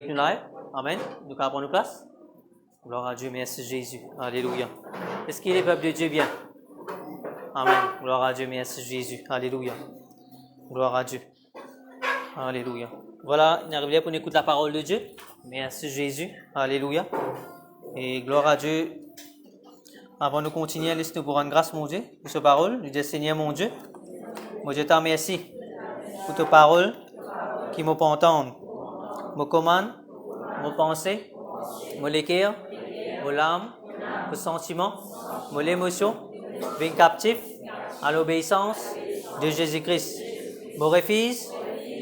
nous là. Amen. Nous allons prendre nos places. Gloire à Dieu, merci Jésus. Alléluia. Est-ce qu'il est peuple de Dieu bien? Amen. Gloire à Dieu, merci Jésus. Alléluia. Gloire à Dieu. Alléluia. Voilà, on arrive là pour écouter la parole de Dieu. Merci Jésus. Alléluia. Et gloire à Dieu. Avant de continuer, laisse-nous pour rendre grâce, mon Dieu, pour cette parole. Nous disons, Seigneur, mon Dieu, je te remercie pour ta parole qui m'a pas entendre. Me commande, me penser, me l'écrire, me l'âme, me sentiment, me l'émotion, bien captif à l'obéissance de Jésus-Christ. Me refuse,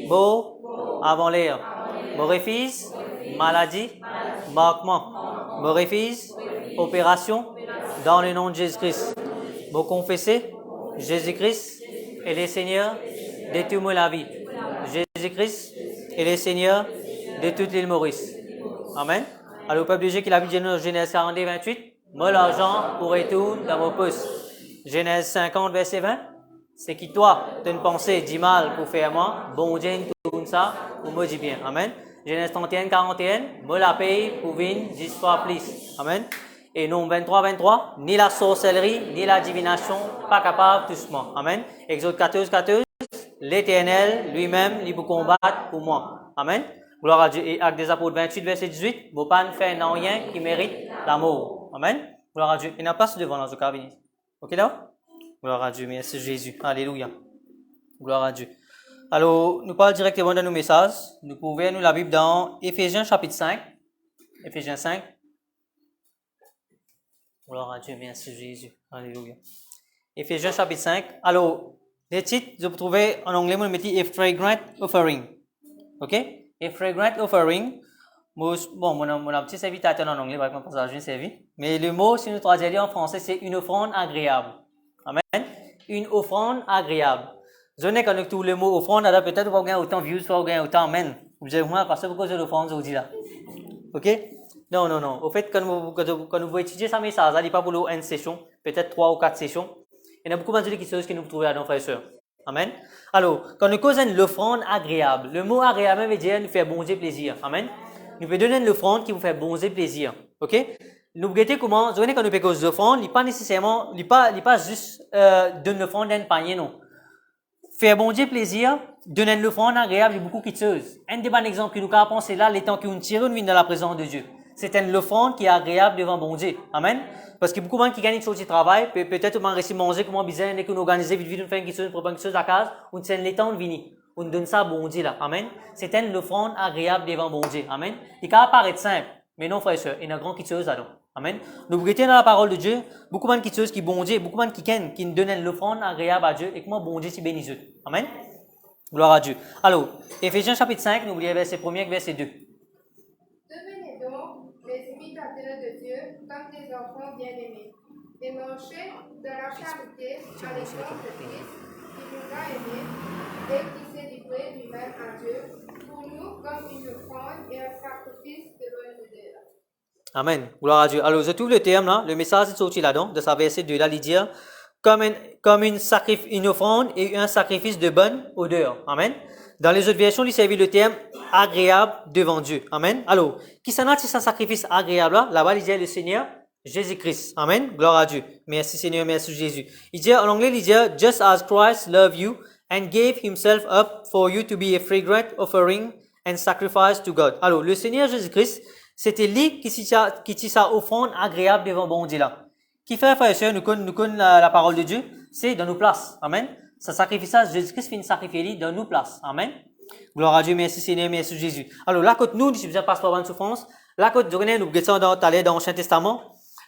beau, avant l'air. Me refuse, maladie, manquement. Me refuse, opération, dans le nom de Jésus-Christ. Me confesser, Jésus-Christ est le Seigneur de toute la vie. Jésus-Christ est le Seigneur de toute l'île Maurice. Amen. Alors, le peuple de Dieu qui l'a vu dans Genèse 42, 28, moi l'argent pour retourner dans vos pouces. Genèse 50, verset 20, c'est qui toi, tu as une pensée, dis mal pour faire moi, bon Dieu, tout ça, pour me dire bien. Amen. Genèse 31, 41, moi la paye pour venir 10 fois plus. Amen. Et non 23, 23, ni la sorcellerie, ni la divination, pas capable doucement. Amen. Exode 14, 14, l'Éternel lui-même, il peut combattre pour moi. Amen. Gloire à Dieu. Et Actes des Apôtres 28, verset 18, vous pas faire rien qui mérite l'amour. Amen. Gloire à Dieu. Il n'a pas ce devant dans ce cabinet. Ok là? Gloire à Dieu. Merci Jésus. Alléluia. Gloire à Dieu. Alors, nous parlons directement dans nos messages. Nous pouvons nous la Bible dans Éphésiens chapitre 5. Éphésiens 5. Gloire à Dieu, merci Jésus. Alléluia. Éphésiens chapitre 5. Alors, les titres, je peux trouver en anglais, on met A Fragrant Offering. OK? A Fragrant Offering. Bon, mon petit serviteur en anglais, mon passage servi. Mais le mot, si nous traduisons en français, c'est une offrande agréable. Amen. Une offrande agréable. Je n'ai quand tout le mot offrande, alors peut-être vous gagner autant de views, soit vous gagner autant amen. Vous avez moins parce que pourquoi je l'offrande aujourd'hui là. OK? Non. Au fait, quand vous étudiez ça, message, il n'y a pas pour une session, peut-être 3 ou 4 sessions. Il y a beaucoup de choses que nous trouvons à nos frères et sœurs. Amen. Alors, quand nous causons l'offrande agréable, le mot agréable veut dire nous faire bon Dieu plaisir. Amen. Nous pouvons donner l'offrande qui vous fait bon Dieu plaisir. OK? Nous regardez comment, quand nous payons l'offrande, il n'est pas nécessairement, il n'est pas juste donner l'offrande d'un panier, non. Faire bon Dieu plaisir, donner l'offrande agréable, il y a beaucoup de choses. Un des bons exemples que nous avons pensé là, les temps que nous tirons, nous venons dans la présence de Dieu. C'est une offrande qui est agréable devant bon Dieu. Amen. Parce que beaucoup de gens qui gagnent une chose de travail, peut-être on réussit à manger comment bizarre, et qu'on organise vite vite, on fait une chose, pour une chose à casa, on tient les temps de venir. On donne ça à bon Dieu là. Amen. C'est une offrande agréable devant bon Dieu. Amen. Il peut paraître simple, mais non frères et sœurs, il y a une grande chose là-dedans. Amen. Nous regardons dans la parole de Dieu, beaucoup de choses qui bon Dieu, beaucoup de gens qui donnent l'offrande agréable à Dieu et comment bon Dieu s'y bénisse. Amen. Gloire à Dieu. Alors, Éphésiens chapitre 5, n'oubliez verset 1 et verset 2. Devenez donc les imitateurs de Dieu comme des enfants bien-aimés, et marchez dans la charité à l'exemple de Christ qui nous a aimés et qui s'est livré lui-même à Dieu pour nous comme une offrande et un sacrifice de l'honneur. Amen. Gloire à Dieu. Alors, je trouve le terme là, le message est sorti là-dedans, de sa verset 2 là, il dit comme une offrande et un sacrifice de bonne odeur. Amen. Dans les autres versions, il servait le terme agréable devant Dieu. Amen. Alors, qui s'en a, c'est un sacrifice agréable là? Là-bas, il dit le Seigneur Jésus-Christ. Amen. Gloire à Dieu. Merci Seigneur, merci Jésus. Il dit, en anglais, il dit, just as Christ loved you and gave himself up for you to be a fragrant offering and sacrifice to God. Alors, le Seigneur Jésus-Christ, c'était lui qui tient sa offrande agréable devant bon Dieu là. Qui fait, frère et sœur, nous connaissons la parole de Dieu, c'est dans nos places. Amen. Ça sacrifice ça, Jésus-Christ finit sacrifier dans nos places. Amen. Gloire à Dieu, merci Seigneur, merci Jésus. Alors, là, quand nous, si vous passez par une souffrance, là, quand nous regardons dans l'Ancien Testament,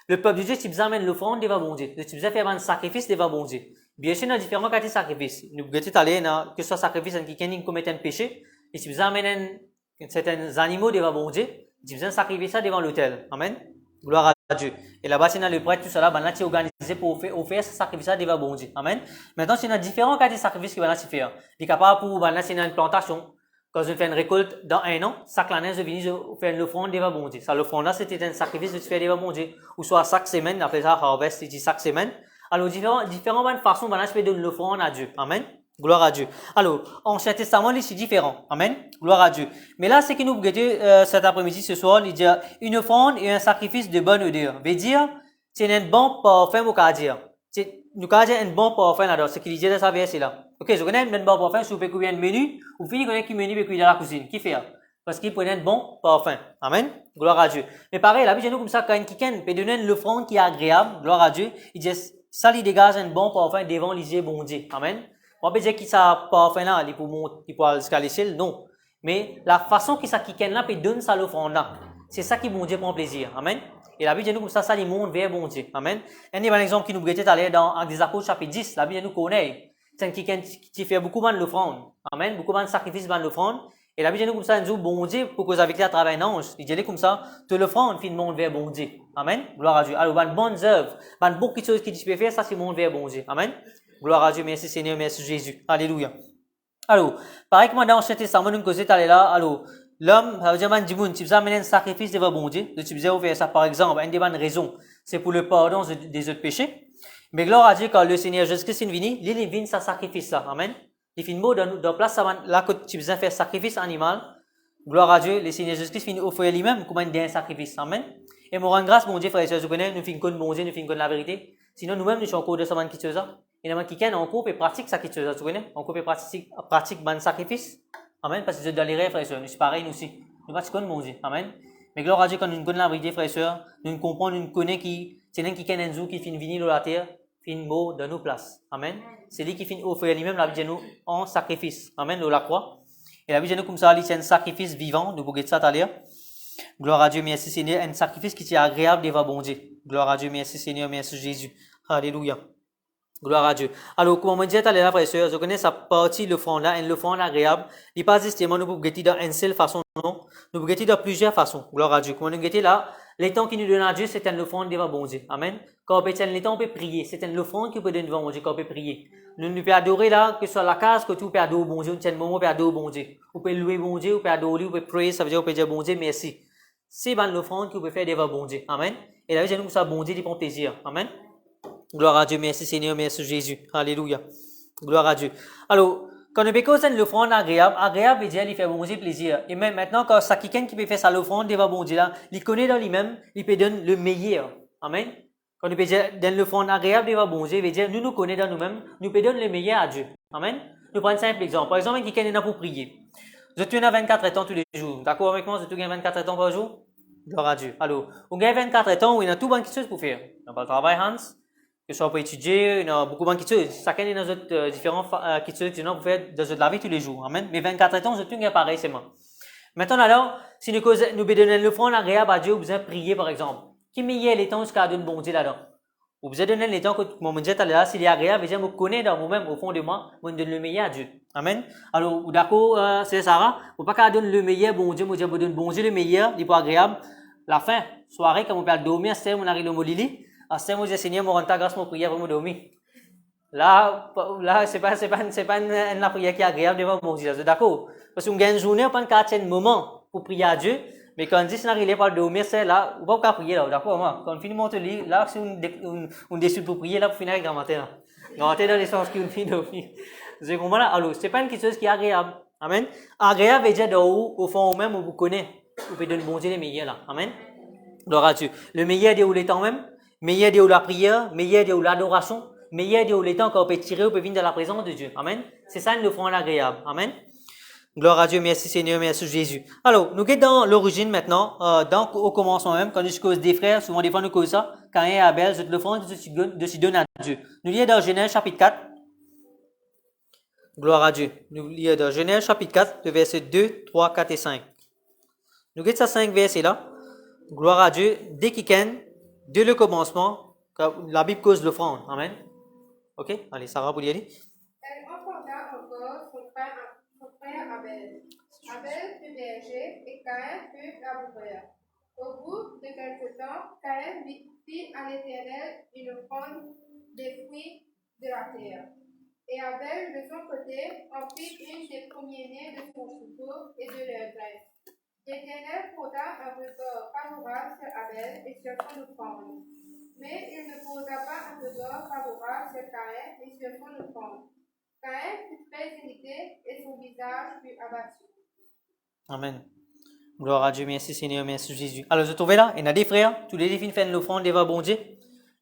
le peuple de Dieu, si vous amène l'offrande devant bon Dieu, si vous faire un sacrifice devant bon Dieu. Bien sûr, il y a différents cas de sacrifices. Nous regardons aller dans, que ce soit sacrifice qui commet un péché, et si vous amènez certains animaux devant bon Dieu, si vous sacrifier ça devant l'autel. Amen. Gloire à Dieu. Et là-bas, c'est dans le prêtre, tout ça là, ben là, tu es organisé pour offrir ce sacrifice devant bon Dieu. Amen. Maintenant, c'est dans différents cas de sacrifices que ben là, tu fais. Il est capable pour, ben là, c'est dans une plantation. Quand je fais une récolte dans un an, chaque année, je viens faire une offrande devant bon Dieu. Ça, l'offrande là, c'était un sacrifice que tu fais devant bon Dieu. Ou soit chaque semaine, on appelle ça harvest, c'est chaque semaine. Alors, différentes bonnes façons, ben là, tu peux donner l'offrande à Dieu. Amen. Gloire à Dieu. Alors, Ancien Testament, c'est différent. Amen. Gloire à Dieu. Mais là, c'est que nous regardons cet après-midi, ce soir, il dit une offrande et un sacrifice de bonne odeur. Veut dire, c'est un bon parfum, au cas dire. Nous avons un bon parfum là-dedans. Ce qu'il dit dans sa verset là. Ok, je connais un bon parfum, si vous pouvez couper un menu, vous pouvez connaître un menu, vous pouvez dans la cuisine. Qui fait? Parce qu'il prenait un bon parfum. Amen. Gloire à Dieu. Mais pareil, la Bible nous comme ça, quand quelqu'un peut donner une offrande qui est agréable, gloire à Dieu, il dit, ça lui dégage un bon parfum devant les yeux bon Dieu. Amen. On peut dire qu'il ça parfum là, il peut aller jusqu'à l'échelle, non. Mais la façon que ça quelqu'un là peut donner ça l'offrande là, c'est ça qui bon Dieu prend plaisir. Amen. Et la Bible dit nous comme ça lui montre vers bon Dieu. Amen. Un exemple qui nous était allé dans Actes des Apôtres chapitre 10, la Bible nous connaît. C'est quelqu'un qui fait beaucoup de l'offrande. Amen. Beaucoup de sacrifices de l'offrande. Et la Bible dit nous comme ça, nous bon Dieu, pour cause avec lui à travers un ange. Il dit comme ça, te l'offrande fit monte vers bon Dieu. Amen. Gloire à Dieu. Alors, bonne bonnes œuvres, beaucoup de choses que tu peux faire, ça c'est monte vers bon Dieu. Amen. Gloire à Dieu, merci Seigneur, merci Jésus. Alléluia. Alors, pareil que moi dans l'Ancien Testament, nous causons allé là, alors, l'homme, ça veut dire, tu veux amener un sacrifice devant bon Dieu, tu veux faire ça par exemple, une des bonnes raisons, c'est pour le pardon des autres péchés. Mais gloire à Dieu, quand le Seigneur Jésus-Christ est venu, il est venu sa sacrifice là. Amen. Il finit mot dans place, là que tu veux faire sacrifice animal. Gloire à Dieu, le Seigneur Jésus-Christ finit offrir lui-même comme un sacrifice. Amen. Et me rend grâce, mon Dieu, frère et sœurs, vous connaissez, nous finissons bon Dieu, nous finissons la vérité. Sinon, nous-mêmes, nous sommes encore de ce qui se ça. Et nous, qui en couple et pratique ça qui se ça, vous connaissez? En couple et pratique ban sacrifice. Amen. Parce que c'est dans les rêves, frère et sœurs, nous sommes pareils, nous aussi. Nous pratiquons mon Dieu. Amen. Mais gloire à Dieu, quand nous connaissons la vérité, frère et sœurs, nous comprenons, nous connaissons qui, c'est l'un qui un jour qui finit venir dans la terre, finit mort dans nos places. Amen. C'est lui qui finit offrir lui-même la vie de nous en sacrifice. Amen. Dans la croix. Et la vie de nous, comme ça, c'est un sacrifice vivant. Nous pouvons ça à l'heure. Gloire à Dieu, merci Seigneur. Un sacrifice qui est agréable devant bon Dieu. Gloire à Dieu, merci Seigneur, merci Jésus. Alléluia. Gloire à Dieu. Alors, comme on dit tout à l'heure, frères et sœurs, je connais sa partie, le front là, le front agréable. Il n'est pas justement, nous pouvons guetter dans une seule façon, non. Nous pouvons guetter dans plusieurs façons. Gloire à Dieu. Comme nous guetter là, les temps qui nous donne à Dieu, c'est un offrande devant bon Dieu. Amen. Quand on peut les temps, on peut prier. C'est un offrande qui peut donner devant bon Dieu, quand on peut prier. Nous pouvons adorer là, que ce soit la case, que tout peut adorer bon Dieu. Un moment, on peut adorer bon Dieu. On peut louer bon Dieu, on peut adorer, on peut prier, ça veut dire, on peut dire bon Dieu, merci. C'est ben l'offrande qu'on peut faire devant bon Dieu. Amen. Et la vie, nous, ça, bon Dieu, il prend plaisir. Amen. Gloire à Dieu, merci Seigneur, merci Jésus. Alléluia. Gloire à Dieu. Alors, quand on peut causer l'offrande agréable veut dire, il fait bon Dieu plaisir. Et même maintenant, quand ça quelqu'un qui peut faire ça l'offrande devant bon Dieu là, il connaît dans lui-même, il peut donner le meilleur. Amen. Quand on peut dire, dans l'offrande agréable devant bon Dieu, veut dire, nous connaissons dans nous-mêmes, nous peut donner le meilleur à Dieu. Amen. Nous prenons un simple exemple. Par exemple, quelqu'un est là pour prier. Je tourne à 24 temps tous les jours. D'accord avec moi? Je tourne à 24 temps par jour? Gloire à Dieu. Alors, on gagne 24 temps où il y a tout bonne chose pour faire. On va travailler, Hans. Que ce soit pour étudier, il y a beaucoup de choses. Chacun est dans d'autres différents choses que nous faire dans la vie tous les jours. Amen. Mais 24 temps, je tourne pareil, c'est moi. Maintenant, alors, si nous donnons l'offrande agréable à Dieu, vous besoin prier, par exemple. Qui meilleur les temps jusqu'à donner bon Dieu là-dedans? Vous besoin donner les temps que mon Dieu est là, s'il est agréable, je me connais dans moi-même, au fond de moi, je donne le meilleur à Dieu. Amen. Alors, d'accord, c'est Sarah, vous pas qu'à donner le meilleur, bon Dieu, mon Dieu, vous donne bon Dieu le meilleur, il est pas agréable. La fin, soirée, quand on peut dormir, c'est mon arrive le mot lili. C'est mon Dieu Seigneur, mon renta grâce, mon prière, pour me dormir. Là, c'est pas une prière qui est agréable devant mon Dieu. D'accord? Parce qu'on gagne une journée, on prend 4 moments pour prier à Dieu. Mais quand on dit que ça n'arrive pas à dormir, c'est là, on va pas prier là, d'accord, moi. Quand on finit mon lit, là, c'est on décide pour prier, là, pour finir avec grand matin, là. Grand matin dans les sens qu'on finit dormir. Vous comprenez là? Alors, c'est pas une chose qui est agréable. Amen. Agréable veut dire au fond, même, on vous connaît. Vous pouvez donner bon Dieu les meilleurs, là. Amen. Gloire à Dieu. Le meilleur de les temps même, meilleur de la prière, meilleur de l'adoration, meilleur de les temps qu'on peut tirer, on peut venir dans la présence de Dieu. Amen. C'est ça, nous ferons agréable. Amen. Gloire à Dieu, merci Seigneur, merci Jésus. Alors, nous sommes dans l'origine maintenant, au commencement même, quand nous cause des frères, souvent des fois nous cause ça, quand il y a Abel, je te le ferai de se donner à Dieu. Nous lisons dans Genèse chapitre 4. Gloire à Dieu. Nous lisons dans Genèse chapitre 4, le verset 2, 3, 4 et 5. Nous lisons ces 5 versets là. Gloire à Dieu, dès qu'il ken, dès le commencement, la Bible cause l'offrande. Amen. Ok? Allez, Sarah, vous y aller. Elle enfanta encore son frère Abel. Abel fut berger et Caïn fut laboureur. Au bout de quelque temps, Caïn fit à l'Éternel une offrande des fruits de la terre. Et Abel, de son côté, en fit une des premiers-nés de son troupeau et de leur graisse. L'Éternel posa un regard favorable sur Abel et sur son offrande. Mais il ne posa pas un regard favorable sur Caïn et sur son offrande. Caïn fut très irrité et son visage fut abattu. Amen. Gloire à Dieu, merci Seigneur, merci Jésus. Alors, je trouvais là, il y a des frères, tous les défis font l'offrande devant bon Dieu.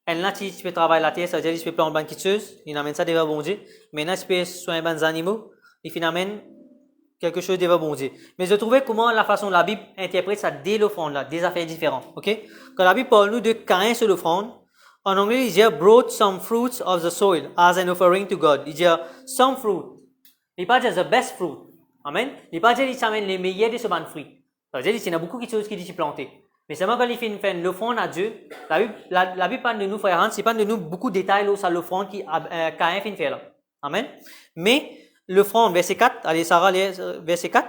Et là, tu peux travailler la terre, ça veut dire que tu peux planter une bonne quitteuse, il amène ça devant bon Dieu. Maintenant, tu peux soigner des animaux, il amène quelque chose devant bon Dieu. Mais je trouvais comment la façon la Bible interprète ça dès l'offrande là, des affaires différentes. Ok? Quand la Bible parle nous de Caïn sur l'offrande, en anglais, il dit brought some fruits of the soil as an offering to God. Il dit some fruit. Il n'est pas dire the best fruit. Amen. Il n'est pas dire qu'il amène les meilleurs de ce ban fruit. Ça veut dire qu'il y a beaucoup de choses qui disent planter. Mais seulement quand il fait l'offrande à Dieu, la Bible parle de nous, frère Hans, il parle de nous beaucoup de détails sur l'offrande qui Caïn fait faire là. Amen. Mais l'offrande, verset 4, allez Sarah, verset 4.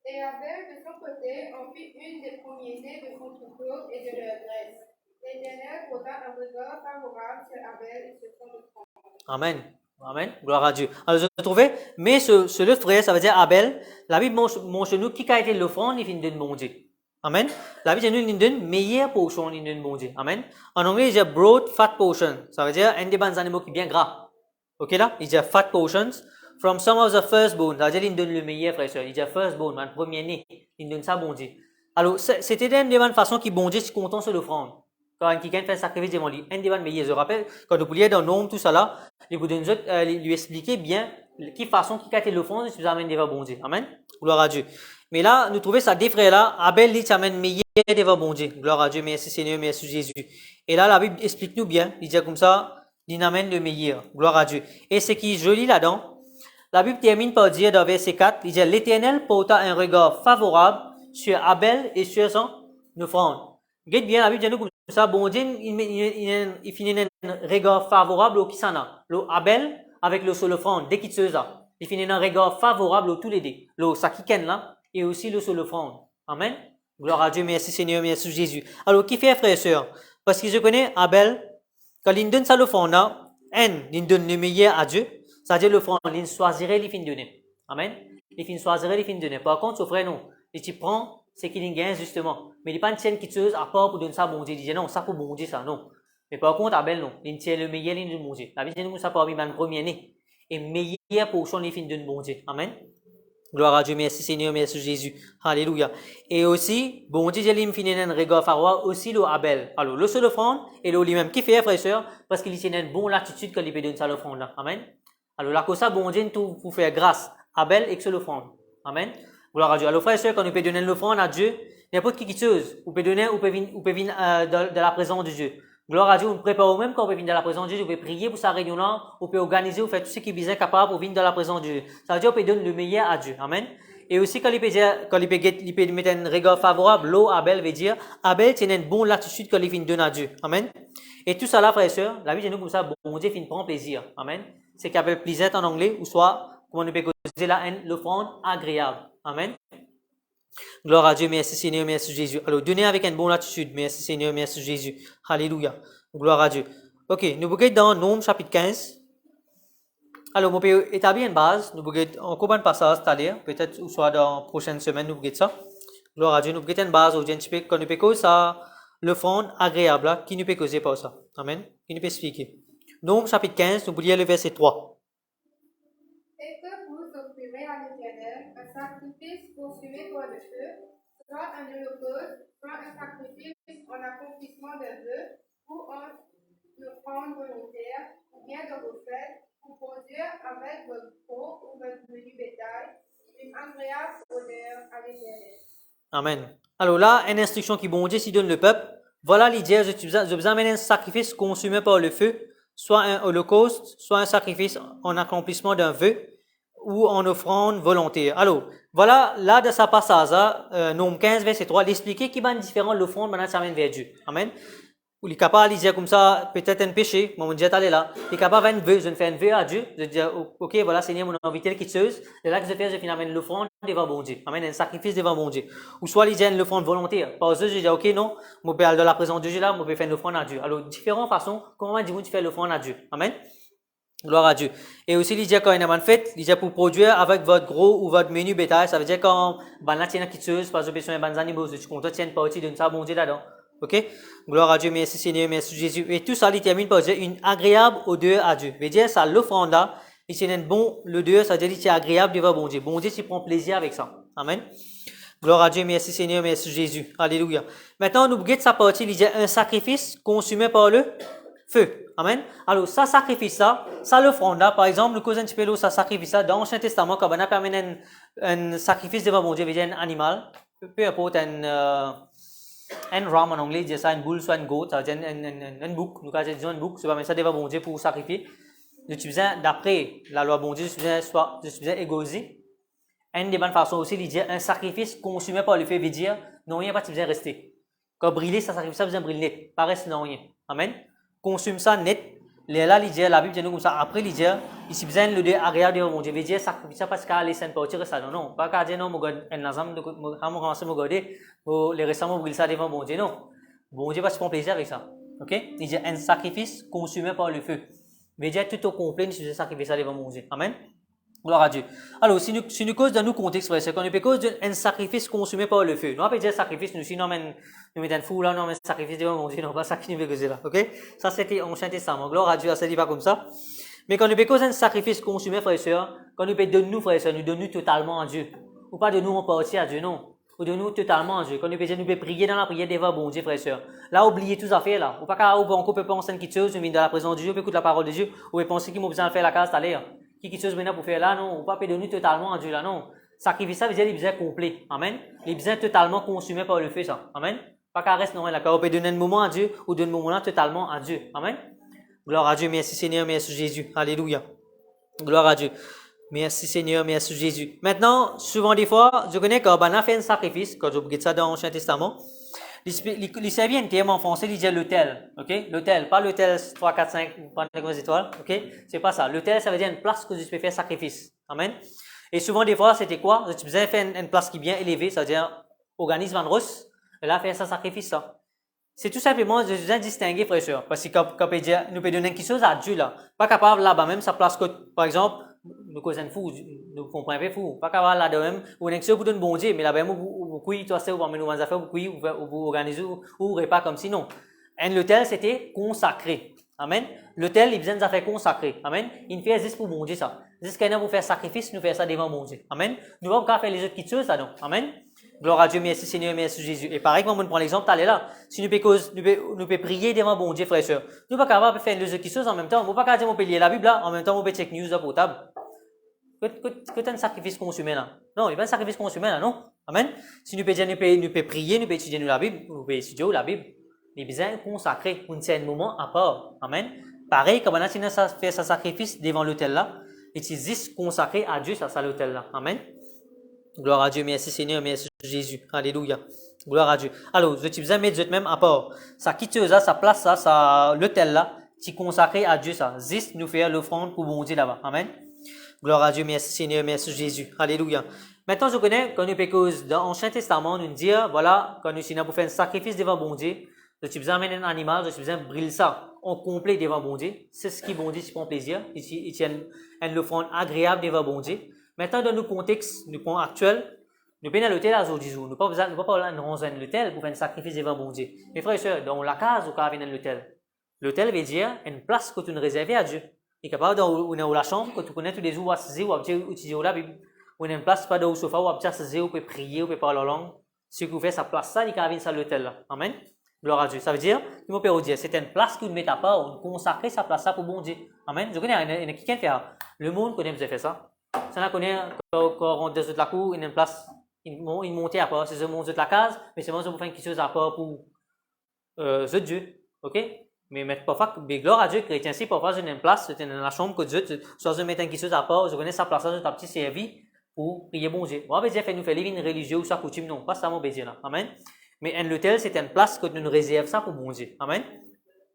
Et Abel, de son côté, en fit une des premiers-nés de son troupeau et de leur graisse. L'Éternel posa un regard favorable sur Abel et sur son offrande. Amen. Amen. Gloire à Dieu. Alors, je trouvais, mais ce le frère, ça veut dire Abel. La Bible montre nous qui a été l'offrande, il finit de bon Dieu. Amen. La Bible nous donne meilleure portion, il donne bon Dieu. Amen. En anglais, il dit broad fat portion. Ça veut dire un des bons animaux qui est bien gras. Ok là? Il dit fat portions. From some of the firstborn. Ça veut dire il donne le meilleur, frère et soeur. Il dit firstborn, le premier-né. Il donne ça bon Dieu. Alors, c'était une des bonnes façons qui bon Dieu est content sur l'offrande. Quand quelqu'un fait un sacrifice devant lui, un des bonnes meilleurs. Je rappelle, quand vous pouviez dans Nom, tout ça là, il vous donne lui expliquer bien qui façon qui a été l'offrande, si vous amène devant bon Dieu. Amen. Gloire à Dieu. Mais là, nous trouvons ça des frères là, Abel dit amène meilleur devant bon Dieu. Gloire à Dieu, merci Seigneur, merci Jésus. Et là, la Bible explique nous bien, il dit comme ça, il amène le meilleur. Gloire à Dieu. Et ce qui est joli là-dedans, la Bible termine par dire dans verset 4, il dit l'Éternel porta un regard favorable sur Abel et sur son offrande. Regarde bien, la Bible dit nous comme ça, bon Dieu, il finit un regard favorable au qui s'en a. Abel avec le seul offrande, dès qu'il se ça. Il finit un regard favorable au tous les deux. Le sakiken là, et aussi le seul offrande. Amen. Gloire à Dieu, merci Seigneur, merci Jésus. Alors, qui fait frère et sœur? Parce que je connais Abel, quand il donne ça l'offrande là, il donne le meilleur à Dieu. C'est-à-dire l'offrande, il choisirait les fins de donner. Amen. Il choisirait les fins de donner. Par contre, ce frère, non. Il te prend ce qu'il gagne, justement. Mais il n'est pas une tienne qui tueuse à part pour donner ça à bon Dieu. Il dit non, ça pour bon Dieu, ça, non. Mais par contre, Abel, non. Il tient le meilleur, il donne bon Dieu. La vie dit nous, ça parmi le premier-né. Et meilleur portion, les fins de bon Dieu. Amen. Gloire à Dieu, merci Seigneur, merci Jésus. Alléluia. Et aussi, bon Dieu, il finit un regard favorable aussi le Abel. Alors, le seul offrande, et le lui-même qui fait, frère et sœur, parce qu'il tient une bonne attitude quand il peut donner ça l'offrande là. Amen. Alors, là, comme ça, bon Dieu, tout pour faire grâce. Abel et que c'est l'offrande. Amen. Gloire à Dieu. Alors, frère et sœur, quand on peut donner l'offrande à Dieu, n'importe qui chose, on peut donner, on peut venir de la présence de Dieu. Gloire à Dieu, on prépare même quand on peut venir dans la présence de Dieu, on peut prier pour sa réunion là, on peut organiser, on fait tout ce qui est bien capable pour venir dans la présence de Dieu. Ça veut dire qu'on peut donner le meilleur à Dieu. Amen. Et aussi, quand il peut mettre un regard favorable, l'eau, Abel veut dire, Abel tient une bonne attitude quand il vient donner à Dieu. Amen. Et tout ça là, frère et sœur, la vie de nous comme ça, bon Dieu finit prendre plaisir. Amen. C'est qu'il appelle plaisir en anglais, ou soit, comment on peut causer la haine, l'offrande agréable. Amen. Gloire à Dieu, merci Seigneur, merci Jésus. Alors, donnez avec une bonne attitude, merci Seigneur, merci Jésus. Alléluia. Gloire à Dieu. Ok, nous regardons dans Nom chapitre 15. Alors, on peut établir une base, nous regardons encore un passage, c'est-à-dire, peut-être, ou soit dans la prochaine semaine, nous regardons ça. Gloire à Dieu, nous regardons une base, quand nous peut causer ça, l'offrande agréable, là, qui nous peut causer par ça. Amen. Qui nous peut expliquer. Nom chapitre 15, nous lire le verset 3. Et que vous offrirez à l'Éternel un sacrifice consumé par le feu, soit un holocauste, soit un sacrifice en accomplissement d'un vœu, ou en offrande volontaire, ou bien de vos fêtes, pour produire avec votre peau ou votre menu bétail une agréable odeur à l'Éternel. Amen. Alors là, une instruction qui bon Dieu s'y donne le peuple. Voilà l'idée, je vous amène un sacrifice consumé par le feu, soit un holocauste, soit un sacrifice en accomplissement d'un vœu ou en offrande volontaire. Alors, voilà, là, de sa passage, Nom 15, verset 3, l'expliquer qui va être différent de l'offrande, maintenant, ça amène vers Dieu. Amen. Ou il est capable de dire comme ça, peut-être un péché, mon Dieu est allé là. Il est capable de faire un vœu, je fais un vœu à Dieu, je dis, ok, voilà, Seigneur, mon invité qui tueuse, et là que je fais, je finis amène l'offrande devant bon Dieu. Amen, un sacrifice devant bon Dieu. Ou soit il dit une offrande volontaire. Par exemple, je dis, ok, non, mon père dans la présence de Dieu là, mon père fait une offrande à Dieu. Alors, différentes façons, comment dit-vous, tu fais l'offrande à Dieu. Amen. Gloire à Dieu. Et aussi, il dit quand il y a une fête, il dit pour produire avec votre gros ou votre menu bétail, ça veut dire quand, ben là, tiens, qui tueuse, parce que besoin de animaux, tu comptes, tiens, une partie de ça, bon Dieu là-dedans. Ok? Gloire à Dieu, merci Seigneur, merci Jésus. Et tout ça, il termine par dire une agréable odeur à Dieu. Veut dire, ça, l'offrande là, Ici, il bon, le Dieu, ça veut dire qu'il est agréable devant bon Dieu. Bon Dieu, tu prends plaisir avec ça. Amen. Gloire à Dieu, merci Seigneur, merci Jésus. Alléluia. Maintenant, nous regardons sa partie, il y a un sacrifice consumé par le feu. Amen. Alors, ça sacrifice-là, ça l'offrande là, par exemple, nous causons un petit peu ça sacrifice-là, dans l'Ancien Testament, quand on a permis un sacrifice devant bon Dieu, veut dire un animal, peu importe, un ram en anglais, dit ça, une boule, soit une goat, ça veut dire un bouc, nous disons un bouc, c'est pas même ça devant bon Dieu pour sacrifier. Je suis besoin, d'après la loi bon Dieu, je suis besoin égosé. Une des bonnes façons aussi, il dit un sacrifice consumé par le feu veut dire, non, rien pas, tu besoin rester. Quand brûler, ça sacrifice, ça besoin brûler net, pas reste non rien. Amen. Consume ça net. Là, il dit, la Bible dit nous comme ça, après, il dit, ici besoin le Dieu agréable devant mon Dieu, veut dire sacrifice ça parce qu'à les saints partir ça, non, pas qu'à dire non, mon God, un ensemble de, commencer mon God, les récemment brûler ça devant mon Dieu, non. Bon Dieu va se prendre plaisir avec ça. Ok? Il dit un sacrifice consumé par le feu. Veut dire tout au complet, nous faisons sacrifice ça devant mon Dieu. Amen. Gloire à Dieu. Alors, si nous cause dans nos contextes, c'est qu'on peut cause d'un sacrifice consumé par le feu. Nous, on peut dire sacrifice, nous, sinon, nous mettons un fou là, non, mais sacrifice devant mon Dieu, non, pas ça qui nous veut causer là. Ok? Ça, c'était Ancien Testament. Gloire à Dieu, ça dit pas comme ça. Mais quand nous peut cause un sacrifice consumé, frères et sœurs, quand nous peut donner nous, frères et sœurs, nous donner totalement à Dieu. Ou pas de nous en partie à Dieu, non. Ou de nous totalement à Dieu. Quand nous peut prier dans la prière devant bon Dieu, frères et sœurs. Là, oubliez tout à fait, là. Ou pas qu'à, on peut penser quelque chose, nous, dans la présence de Dieu, on peut écouter la parole de Dieu, ou peut penser qu'il m'a besoin de faire la case, t'aller, qui chose maintenant pour faire là, non, ou pas donner totalement à Dieu là, non. Sacrifice ça veut dire les besoins complets. Amen. Les besoins totalement consumés par le feu, ça. Amen. Pas qu'à rester, non, là, on peut donner un moment à Dieu, ou donner un moment là totalement à Dieu. Amen. Gloire à Dieu, merci Seigneur, merci Jésus. Alléluia. Gloire à Dieu. Merci Seigneur, merci Jésus. Maintenant, souvent des fois, je connais quand on a fait un sacrifice, quand je regarde ça dans l'Ancien Testament, il servait un terme en français, il disait l'autel, ok? L'autel, pas l'autel 3, 4, 5, pas les étoiles, ok? C'est pas ça. L'autel, ça veut dire une place que tu peux faire sacrifice. Amen. Et souvent, des fois, c'était quoi? Tu faisais faire une place qui est bien élevée, ça veut dire, organisme en rosse, et là, faire ça sacrifice, ça. C'est tout simplement, je viens distinguer, frère et sœur, parce que quand on peut dire, nous peut donner quelque chose à Dieu, là. Pas capable, là-bas même, sa place que, par exemple, nous causons fou, nous comprenons pas fou. Pas capable là de même, ou une action pour donner bon Dieu, mais là-bas, vous couillez, toi, c'est, vous amenez nos affaires, vous couillez, vous organisez, ou repas comme sinon. Et l'autel, c'était consacré. Amen. L'autel, il besoin des affaires consacrées. Amen. Il fait juste pour bon Dieu, ça. Juste qu'il y a pour faire sacrifice, nous faire ça devant bon Dieu. Amen. Nous ne pouvons pas faire les autres petites choses, ça, non. Amen. Gloire à Dieu, merci Seigneur, merci Jésus. Et pareil, quand on prend l'exemple, t'allez là. Si nous pouvons prier devant bon Dieu, frère et sœur. Nous ne pouvons pas capable de faire les autres choses en même temps. Nous ne pouvons pas dire, on peut lire la Bible là, en même temps, on peut check news là pour table. Que tu as un sacrifice consumé là? Non, il n'y a pas un sacrifice consumé là, non? Amen. Si nous pouvons prier, nous pouvons étudier la Bible, nous pouvons étudier la Bible. Les besoins consacrés, un certain moment à part. Amen. Pareil, quand on a fait ce sacrifice devant l'autel là, et c'est juste consacré à Dieu, ça, l'autel là. Amen. Gloire à Dieu, merci Seigneur, merci Jésus. Alléluia. Gloire à Dieu. Alors, je te mettre Dieu même à part. Ça quitte ça, ça place ça, l'autel là, tu consacré à Dieu ça. Juste nous faire l'offrande pour bon Dieu là-bas. Amen. Gloire à Dieu, merci Seigneur, merci Jésus. Alléluia. Maintenant, je connais, quand nous pécose dans l'Ancien Testament, nous dit, voilà, quand nous sommes pour faire un sacrifice devant bon Dieu, je suis besoin d'amener un animal, je suis besoin de brûler ça en complet devant bon Dieu. C'est ce qui bon Dieu, c'est prend plaisir. Il tient une offrande agréable devant bon Dieu. Maintenant, dans nos contextes, nous points actuels, nous venons à l'hôtel à aujourd'hui. Nous ne pouvons pas aller à l'hôtel pour faire un sacrifice devant bon Dieu. Mes frères et sœurs, dans la case, ou quand on vient à l'hôtel. L'hôtel veut dire une place que tu nous réserves à Dieu. Il est capable dans la chambre, que tu connais tous les jours, ou à utiliser la Bible. Ou une place, pas dans le sofa, ou à utiliser, ou peut prier, ou peut parler la langue. Si vous faites sa place, ça, il est capable de venir à l'hôtel là. Amen. Gloire à Dieu. Ça veut dire, il m'a dire, c'est une place que vous mettez à part, on consacre sa place là pour bon Dieu. Amen. Je connais, il y a quelqu'un qui fait ça. Le monde connaît, vous avez fait ça. Ça, on connaît, quand on rentre dans la cour, il y a une place, il monte à part. C'est monte de la case, mais c'est moi, je vous fais quelque chose à part pour, Dieu. Ok? Mais parfois, gloire à Dieu, chrétien, si parfois, j'ai une place, c'est dans la chambre que Dieu, soit je mets quelque chose à part, je connais sa place là, je t'ai petit servi pour prier bon Dieu. Moi, je vais nous faire une religieux ou sa coutume, non, pas ça, mon bédier là. Amen. Mais l'hôtel, c'est une place que nous réservons ça pour bon Dieu. Amen.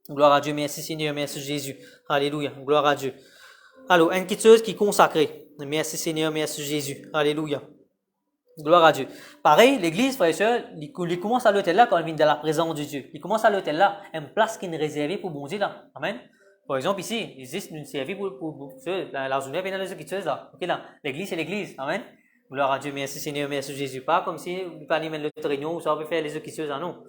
Gloire à Dieu, merci Seigneur, merci Jésus. Alléluia. Gloire à Dieu. Alors, une petite chose qui est consacrée. Merci Seigneur, merci Jésus. Alléluia. Gloire à Dieu. Pareil, l'église, frères et sœurs, il commence à l'hôtel là quand il vient dans la présence de Dieu. Il commence à l'hôtel là, une place qui est réservée pour bon Dieu là. Amen. Par exemple, ici, il existe une service pour ceux, la journée vient dans les petites choses là. Ok là. L'église, c'est l'église. Amen. Gloire à Dieu, merci Seigneur, merci Jésus. Pas comme si vous parliez même de réunion ou ça peut faire les autres choses, non.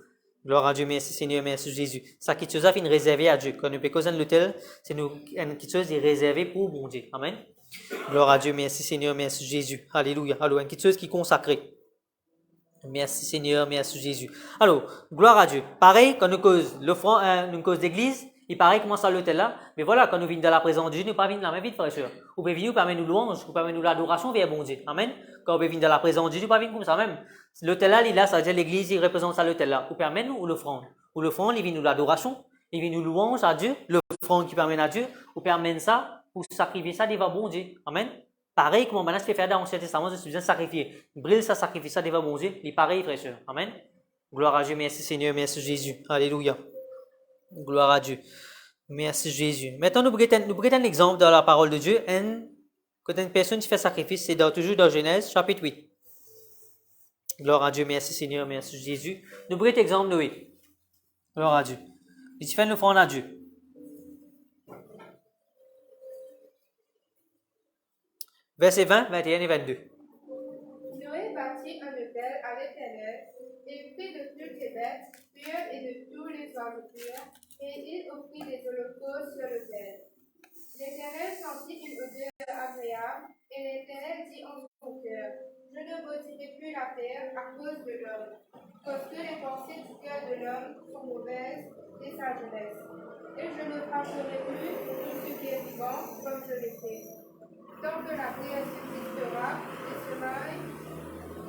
Gloire à Dieu, merci Seigneur, merci Jésus. Ça qui chose a fait réservé à Dieu. Quand nous pécosons l'hôtel, c'est une chose réservée pour bon Dieu. Amen. Gloire à Dieu, merci Seigneur, merci Jésus. Alléluia. Alors, une petite chose qui est consacrée. Merci Seigneur, merci Jésus. Alors, gloire à Dieu. Pareil, quand nous cause une cause d'église, il paraît comment ça l'hôtel là, mais voilà, quand nous venons dans la présence de Dieu, nous ne pas venir la même vie, frère et soeur. Vous pouvez venir, vous pouvez nous louange, vous pouvez nous l'adoration vers bon Dieu. Amen. Quand vous venez dans la présence de Dieu, nous pas venir comme ça même. L'hôtel là, il a, ça veut dire l'église, il représente ça l'hôtel là. Vous permet nous ou l'offrande. Ou l'offrande, il vient nous l'adoration, il vient nous louange à Dieu, l'offrande qui permet à Dieu, ou permet ça, ou sacrifier ça devant bon Dieu. Amen. Pareil, comment maintenant je peux faire dans l'Ancien Testament, je suis besoin de sacrifier. Brille ça, sacrifier ça devant bon Dieu. Il est pareil, frère et soeur. Amen. Gloire à Dieu, merci Seigneur, merci Jésus. Alléluia. Gloire à Dieu. Merci Jésus. Maintenant, nous prenons un exemple dans la parole de Dieu. Quand une personne qui fait sacrifice, c'est toujours dans Genèse, chapitre 8. Gloire à Dieu, merci Seigneur, merci Jésus. Nous prenons l'exemple de Noé. Gloire à Dieu. Il fait une offrande à Dieu. Versets 20, 21 et 22. Noé bâtit un autel à l'Éternel, et prit de toutes les bêtes pures et de tous les oiseaux purs, et il offrit des holocaustes sur l'autel. L'Éternel sentit une odeur agréable, et l'Éternel dit en son cœur, je ne bâtirai plus la terre à cause de l'homme, parce que les pensées du cœur de l'homme sont mauvaises dès sa jeunesse. Et je ne frapperai plus tout ce qui est vivant comme je l'ai fait. Tant que la terre subsistera, les semailles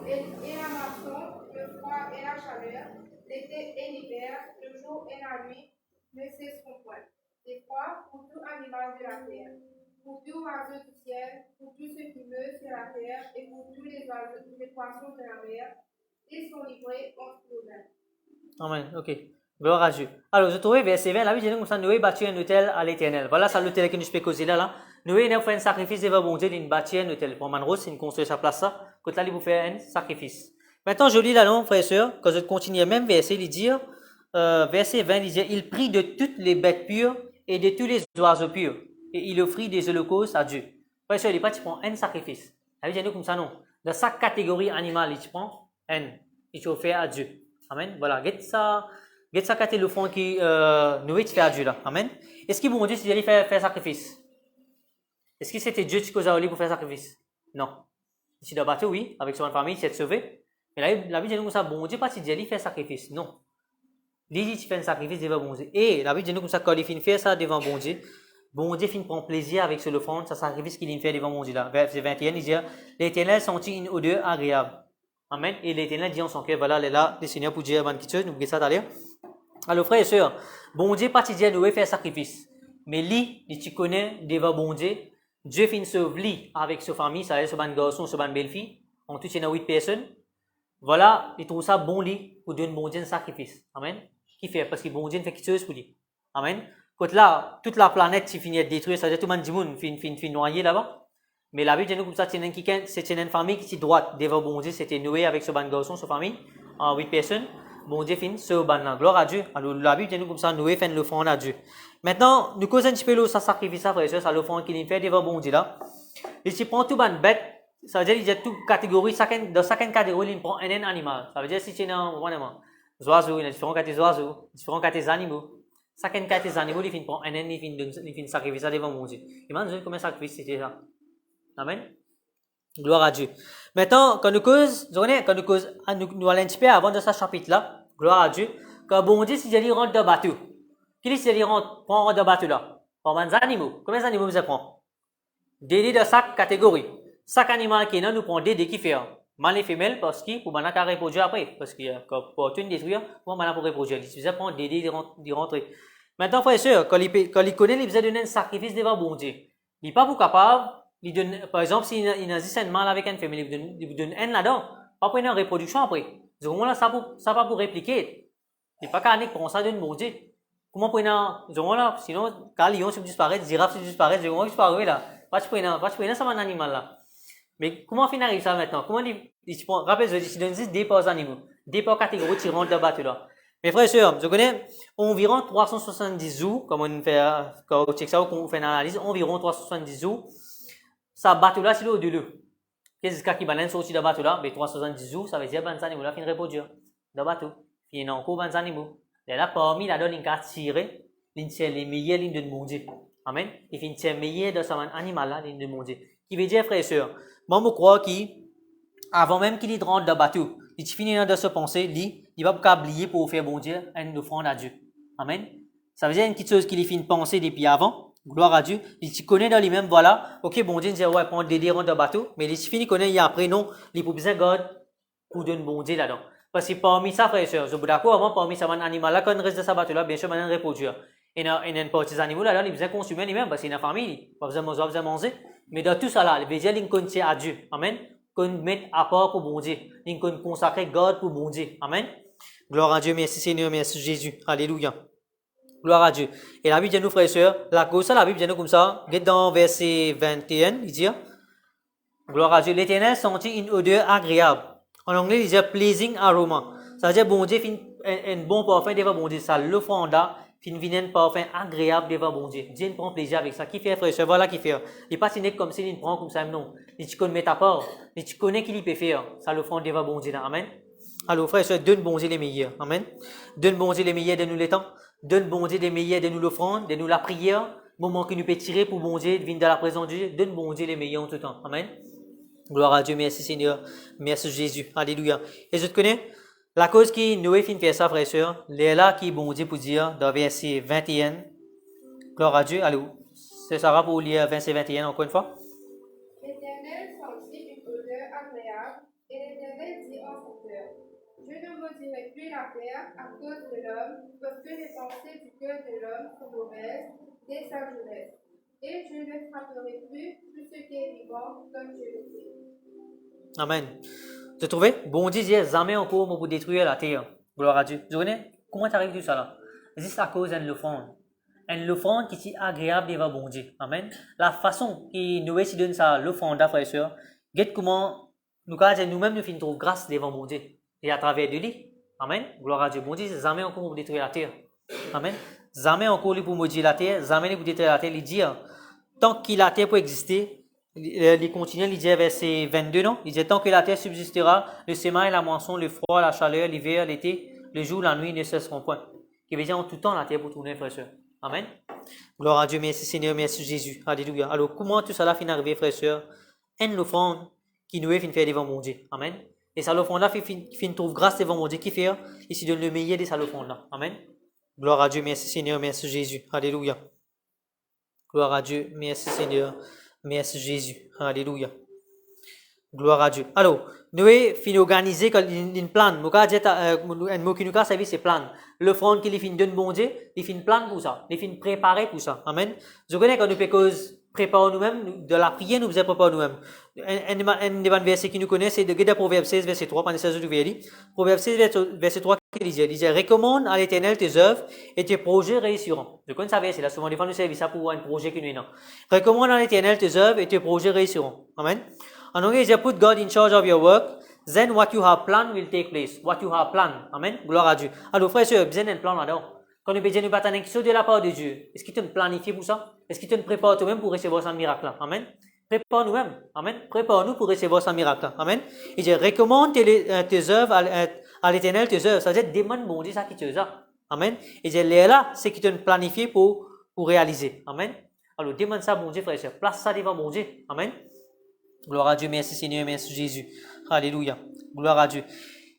et la moisson, le froid et la chaleur, l'été et l'hiver, le jour et la nuit ne cesseront point. C'est froid pour tout animal de la terre, pour tout oiseau du ciel, pour tout ce qui meut sur la terre et pour tous les poissons de la mer. Ils sont livrés entre nos mains. Amen. Ok. Gloire à Dieu. Alors, je trouve verset 20, la Bible dit comme ça, Noé bâtit un hôtel à l'Éternel. Voilà, c'est l'hôtel que nous peux causer là. Noé a fait un sacrifice devant bon Dieu, il bâtit un hôtel. Pour Manrose, c'est une construire sa place ça. Quand là, il vous fait un sacrifice. Maintenant, je lis là, non, frères et sœurs, quand je continue même verset, il dit, verset 20, il dit, il prit de toutes les bêtes pures et de tous les oiseaux purs, et il offrit des holocaustes à Dieu. Frères et sœurs, il dit pas, tu prends un sacrifice. La Bible dit comme ça, non. Dans chaque catégorie animale, tu prends un, et tu offres à Dieu. Amen. Voilà, get ça quand le fond qui Noé fait à Dieu là. Amen. Est-ce qu'il bon Dieu s'il allait faire sacrifice? Est-ce que c'était Dieu qui cause à pour faire sacrifice? Non. Si dans le bateau, oui, avec son famille, il s'est sauvé. Mais la Bible dit comme ça, bon Dieu pas si Dieu fait sacrifice. Non. Il dit tu fais un sacrifice devant bon Dieu. Et la Bible dit comme ça, quand il finit faire ça devant bon Dieu finit prendre plaisir avec ce l'offrande, ça sacrifice qu'il fait devant bon Dieu là. Verset 21, il dit, l'Éternel sentit une odeur agréable. Amen. Et l'Éternel dit en son cœur, voilà, là, le Seigneur pour dire bonne chose, nous ça d'aller. Alors, frères et sœurs, bon Dieu, pas dire Noé faire sacrifice. Mais lui, tu connais devant bon Dieu finit sauve lui avec sa famille, ça veut dire ce bon garçon, ce bonne belle-fille. En tout, il y a 8 personnes. Voilà, il trouve ça bon lui pour donner bon Dieu un sacrifice. Amen. Qui fait? Parce que bon Dieu fait quelque chose pour lui. Amen. Quand là, toute la planète finit de détruire, ça veut dire tout le monde finit noyé là-bas. Mais la Bible dit comme ça, c'est une famille qui est droite devant bon Dieu, c'était Noé avec ce bon garçon, sa famille, en 8 personnes. Bon Dieu finit ce bon là. Gloire à Dieu. Alors la Bible dit comme ça, Noé fait l'offrande à Dieu. Maintenant, nous causons un petit peu là, ça sacrifice ça, frère et sœur, ça l'offrande qu'il fait devant bon Dieu là. Et si prend tout bonne bête, ça veut dire qu'il y a toute catégorie, dans chaque catégorie, il prend un animal. Ça veut dire si tu es dans vraiment oiseaux, il y a différents catégories d'oiseaux, différents catégories d'animaux. Chacun des animaux, il prend un il finit sacrifice ça devant bon Dieu. Imagine combien sacrifice c'était ça. Amen. Gloire à Dieu. Maintenant, quand nous cause, nous allons un petit peu avant de ce chapitre-là, gloire à Dieu, quand bon Dieu, si je rentre dans le bateau, qui dit si je rentre dans le bateau là? Pour les animaux. Combien d'animaux vous prend? Dédé de chaque catégorie. Chaque animal qui est là, nous prend dédé qui fait mâle et femelle parce que pour maintenant qu'à reproduire après. Parce que pour tout détruire, pour maintenant pour reproduire. Il suffit de prendre dédé de rentrer. Maintenant, frères et sœurs, quand il connaît, il besoin de donner un sacrifice devant bon Dieu. Il n'est pas pour capable. Il donne, par exemple, s'il a dit un mâle avec une femelle, il vous donne un là-dedans, pas pour une reproduction après. Du moment là, ça pas pour répliquer. Il n'est pas qu'à aller pour ça donne bon Dieu. Comment pour une, du moment là, sinon, quand lion se disparaît, girafe se disparaît, du moment qu'il disparaît là, pas pour une, ça va un animal là. Mais comment on arrive ça maintenant? Comment il prend, rappelez-vous, il donne 10 départs animaux, départs catégories qui rentrent dans le bateau là. Mes frères et sœurs, je connais environ 370 jours, comme on fait, quand on check ça, quand on fait une analyse, environ 370 jours. Ça bateau là, c'est l'eau de l'eau. Qu'est-ce qui balance aussi dans le bateau là? Mais 370 jours, ça veut dire que les animaux là finissent reproduire dans le bateau. Puis il y a encore 20 animaux. Et là, parmi là-dedans, il y a tiré, les meilleures lignes de mon Dieu. Amen. Il finit tirer meilleur de sa animal là, il demande. Qui veut dire, frère et sœur, moi, je crois qu'avant même qu'il rentre dans le bateau, il finit de se penser, il va pas oublier pour faire bon Dieu une offrande à Dieu. Amen. Ça veut dire une petite chose qu'il finit de penser depuis avant. Gloire à Dieu. Il connaît dans lui-même, voilà. Ok, bon Dieu, il dit, ouais, prendre des rentre dans le bateau. Mais il finit connaît, et après, non, il peut besoin de God pour donner bon Dieu là-dedans. Parce que parmi ça, frère et sœur, je suis d'accord, avant, parmi ça, un animal là, quand il reste de sa bateau là, bien sûr, maintenant, reproduire. Et il y a une partie des animaux là, il besoin de consommer lui-même, parce qu'il y a une famille, il a besoin de manger. Mais dans tout ça là, il veut dire qu'il contient à Dieu. Amen. Qu'on met à part pour bon Dieu. Il consacre God pour bon Dieu. Amen. Gloire à Dieu, merci Seigneur, merci Jésus. Alléluia. Gloire à Dieu. Et la Bible dit nous, frères et sœurs, la cause ça, la Bible dit nous comme ça, dans verset 21, il dit, gloire à Dieu, l'Éternel sentit une odeur agréable. En anglais, il dit pleasing aroma. Ça veut dire, bon Dieu, un bon parfum devant bon Dieu. Ça l'offrande là, vient un parfum agréable devant bon Dieu. Dieu prend plaisir avec ça. Qui fait, frère et sœurs, voilà qui fait. Il n'est pas signé comme si il prend comme ça, non. Tu connais ta part, mais tu connais qu'il peut faire. Ça l'offrande devant bon Dieu là. Amen. Alors, frère et sœurs, donne bon Dieu les meilleurs. Amen. Donne bon Dieu les meilleurs de nous les temps. Donne bon Dieu les meilleurs de nous l'offrande, de nous la prière. Moment que nous peut tirer pour bon Dieu, de venir dans la présence de Dieu. Donne bon Dieu les meilleurs en tout temps. Amen. Gloire à Dieu, merci Seigneur, merci Jésus, alléluia. Et je te connais, la cause qui Noé fin faire ça, frère et sœur, c'est là qui bon Dieu pour dire dans verset 21, gloire à Dieu, allô, c'est ça pour lire verset 21 encore une fois. L'Éternel sentit une odeur agréable, et l'Éternel dit en son cœur, je ne maudirai plus la terre à cause de l'homme, parce que les pensées du cœur de l'homme sont mauvaises dès sa jeunesse. Et je ne frapperai plus tout ce qui est vivant comme je le fais. Amen. Tu trouves? Bon Dieu dit jamais encore pour détruire la terre. Gloire à Dieu. Tu connais? Comment tu arrives tout ça là? C'est à cause d'une offrande. Une offrande qui est agréable devant bon Dieu. Amen. La façon que Noé se donne ça, l'offrande, frère et sœur, regarde comment nous-mêmes nous finissons trouver grâce devant bon Dieu. Et à travers de lui. Amen. Gloire à Dieu. Bon Dieu, jamais encore pour détruire la terre. Amen. Jamais encore pour maudire la terre, jamais pour détruire la terre. Il dit, tant que la terre peut exister, il continue, il dit verset 22, non? Il dit, tant que la terre subsistera, le sémin et la moisson, le froid, la chaleur, l'hiver, l'été, le jour, la nuit ne cesseront point. Qui veut dire en tout temps la terre pour tourner, frère et sœur. Amen. Gloire à Dieu, merci Seigneur, merci Jésus. Alléluia. Alors, comment tout cela finit arrivé, frère et sœur? Une offrande qui nous est fin faire devant mon Dieu. Amen. Et ça l'offrande là, fin trouve grâce devant mon Dieu. Qui fait? Il se donne le meilleur de sa offrande là. Amen. Gloire à Dieu, merci Seigneur, merci Jésus. Alléluia. Gloire à Dieu, merci Seigneur, merci Jésus. Alléluia. Gloire à Dieu. Alors, nous avons organisé une plan. Nous avons dit que service c'est plan. L'offrande qu'il fin donne bon Dieu, il fin plan pour ça. Il fin préparer pour ça. Amen. Je connais quand nous pouvons préparer nous-mêmes, de la prière, nous faisons préparer nous-mêmes. Un des versets qui nous connaît, c'est de Proverbe 16, verset 3, pendant 16 jours. Proverbe 16, verset 3, il disait, recommande à l'Éternel tes œuvres et tes projets réussiront. Je connais ça verset là, souvent des fois nous servons ça pour un projet qui nous est non. Recommande à l'Éternel tes œuvres et tes projets réussiront. Amen. En anglais, il dit, put God in charge of your work, then what you have planned will take place. What you have planned. Amen. Gloire à Dieu. Alors, frère et sœur, besoin d'un plan là-dedans. Quand nous besoin de battre un qui de la part de Dieu, est-ce qu'il te planifie pour ça? Est-ce qu'il te prépare toi-même pour recevoir ce miracle? Amen. Prépare nous-mêmes. Amen. Prépare-nous pour recevoir ce miracle. Amen. Il dit, recommande tes œuvres à l'Éternel, tes œuvres. Ça veut dire, demande bon Dieu ça qui te ça. Amen. Il dit, là, c'est qui te planifie pour réaliser. Amen. Alors, demande ça bon Dieu, frère et sœur. Place ça devant bon Dieu. Amen. Gloire à Dieu, merci Seigneur, merci Jésus. Alléluia. Gloire à Dieu.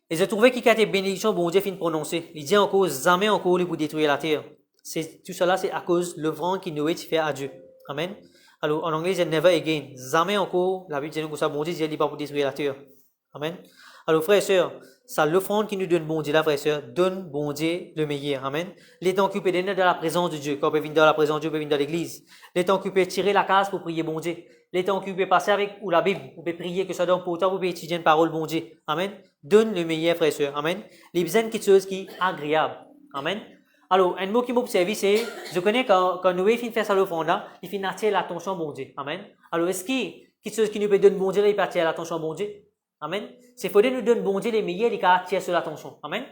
Et je trouvais qu'il y a des bénédictions, bon Dieu, fin de prononcer. Il dit encore, jamais encore, pour détruire la terre. Tout cela, c'est à cause de l'œuvre qui Noé fait à Dieu. Amen. Alors, en anglais, c'est never again. Jamais encore, la Bible dit que ça, bon Dieu, il dit pas pour détruire la terre. Amen. Alors, frères et sœurs, ça l'offrande qui nous donne bon Dieu, là, frères et sœurs, donne bon Dieu le meilleur. Amen. Les temps occupés d'être dans la présence de Dieu. Quand on peut venir dans la présence de Dieu, on peut venir dans l'église. Les temps occupés de tirer la case pour prier bon Dieu. Les temps occupés passer avec ou la Bible, on peut prier que ça donne pour toi, vous pouvez étudier une parole bon Dieu. Amen. Donne le meilleur, frères et sœurs. Amen. Les besoins de quelque chose qui est agréable. Amen. Alors, un mot qui m'a observé, c'est, je connais quand Noé finit de faire ça l'offrande là, il finit d'attirer l'attention bon Dieu. Amen. Alors, est-ce qu'il y a quelque chose qui nous peut donner bon Dieu, il peut attirer l'attention bon Dieu? Amen. C'est faut nous donner bon Dieu les meilleurs, il peut attirer sur l'attention. Amen.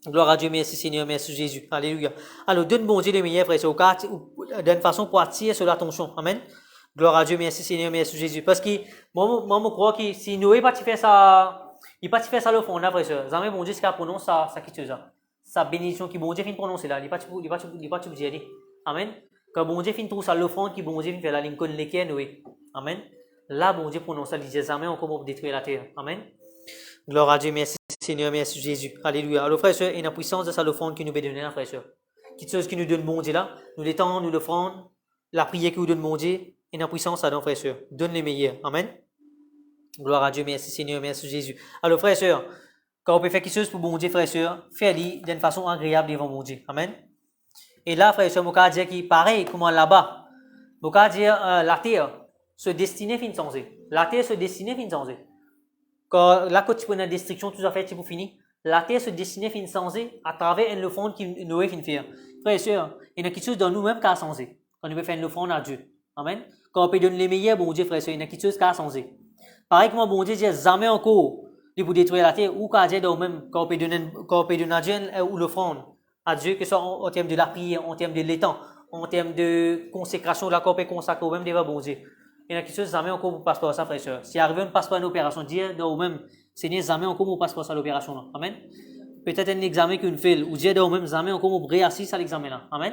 Gloire à Dieu, merci Seigneur, merci Jésus. Alléluia. Alors, donne bon Dieu les meilleurs, frères et sœurs, d'une façon pour attirer sur l'attention. Amen. Gloire à Dieu, merci Seigneur, merci Jésus. Parce que, moi, je crois que si Noé pas fait ça, il pas fait ça l'offrande là, frères et sœurs. Jamais bon Dieu, ce qu'il prononce ça, qui te ça. Sa bénédiction qui bon Dieu fin prononcer là, il pas dire. Amen. Quand bon Dieu finit tout ça l'offrande qui bon Dieu fait la Lincoln lesquels Noé. Amen. Là bon Dieu prononce ça, il dit jamais encore pour détruire la terre. Amen. Gloire à Dieu, merci Seigneur, merci Jésus. Alléluia. Alors frères et sœurs, il y a une puissance de ça l'offrande qui nous peut donner, frères et sœurs. Quelque chose qui nous donne bon Dieu là, nous l'étendons, nous l'offrande, la prière qui nous donne bon Dieu, il y a une puissance à nos frères et sœurs. Donne les meilleurs. Amen. Gloire à Dieu, merci Seigneur, merci Jésus. Alors frères et sœurs, quand on peut faire quelque chose pour bon Dieu, frères et sœurs, faites-le d'une façon agréable devant bon Dieu. Amen. Et là, frères et sœurs, je vais dire qu'il pareil, comment là-bas, je vais dire la terre se destinait fin changer. La terre se destinait fin changer. Quand là, quand tu prends la destruction, tout à fait, tu pour finir. La terre se destinait fin changer à travers une offrande qui Noé fin faire. Frères et sœurs, il y a quelque chose dans nous-mêmes qui a changé. Quand nous peut faire une offrande à Dieu. Amen. Quand on peut donner les meilleurs, bon Dieu, frères et sœurs, il y a quelque chose qui a changé. Pareil, comment bon Dieu dit jamais encore pour détruire la terre, ou quand Dieu dans même, quand on peut donner à Dieu ou l'offrande à Dieu, que ce soit en termes de la prière, en termes de l'étang, en termes de consécration, là, qu'on peut consacrer au même devant bon Dieu. Il y a quelque chose jamais encore pour passer par ça, frère et sœur. Si arrive, on passe par une opération, dire dans même, Seigneur, jamais encore pour passer par ça l'opération là. Amen. Peut-être un examen qu'une fait, ou dire dans même, jamais encore pour réassister à l'examen là. Amen.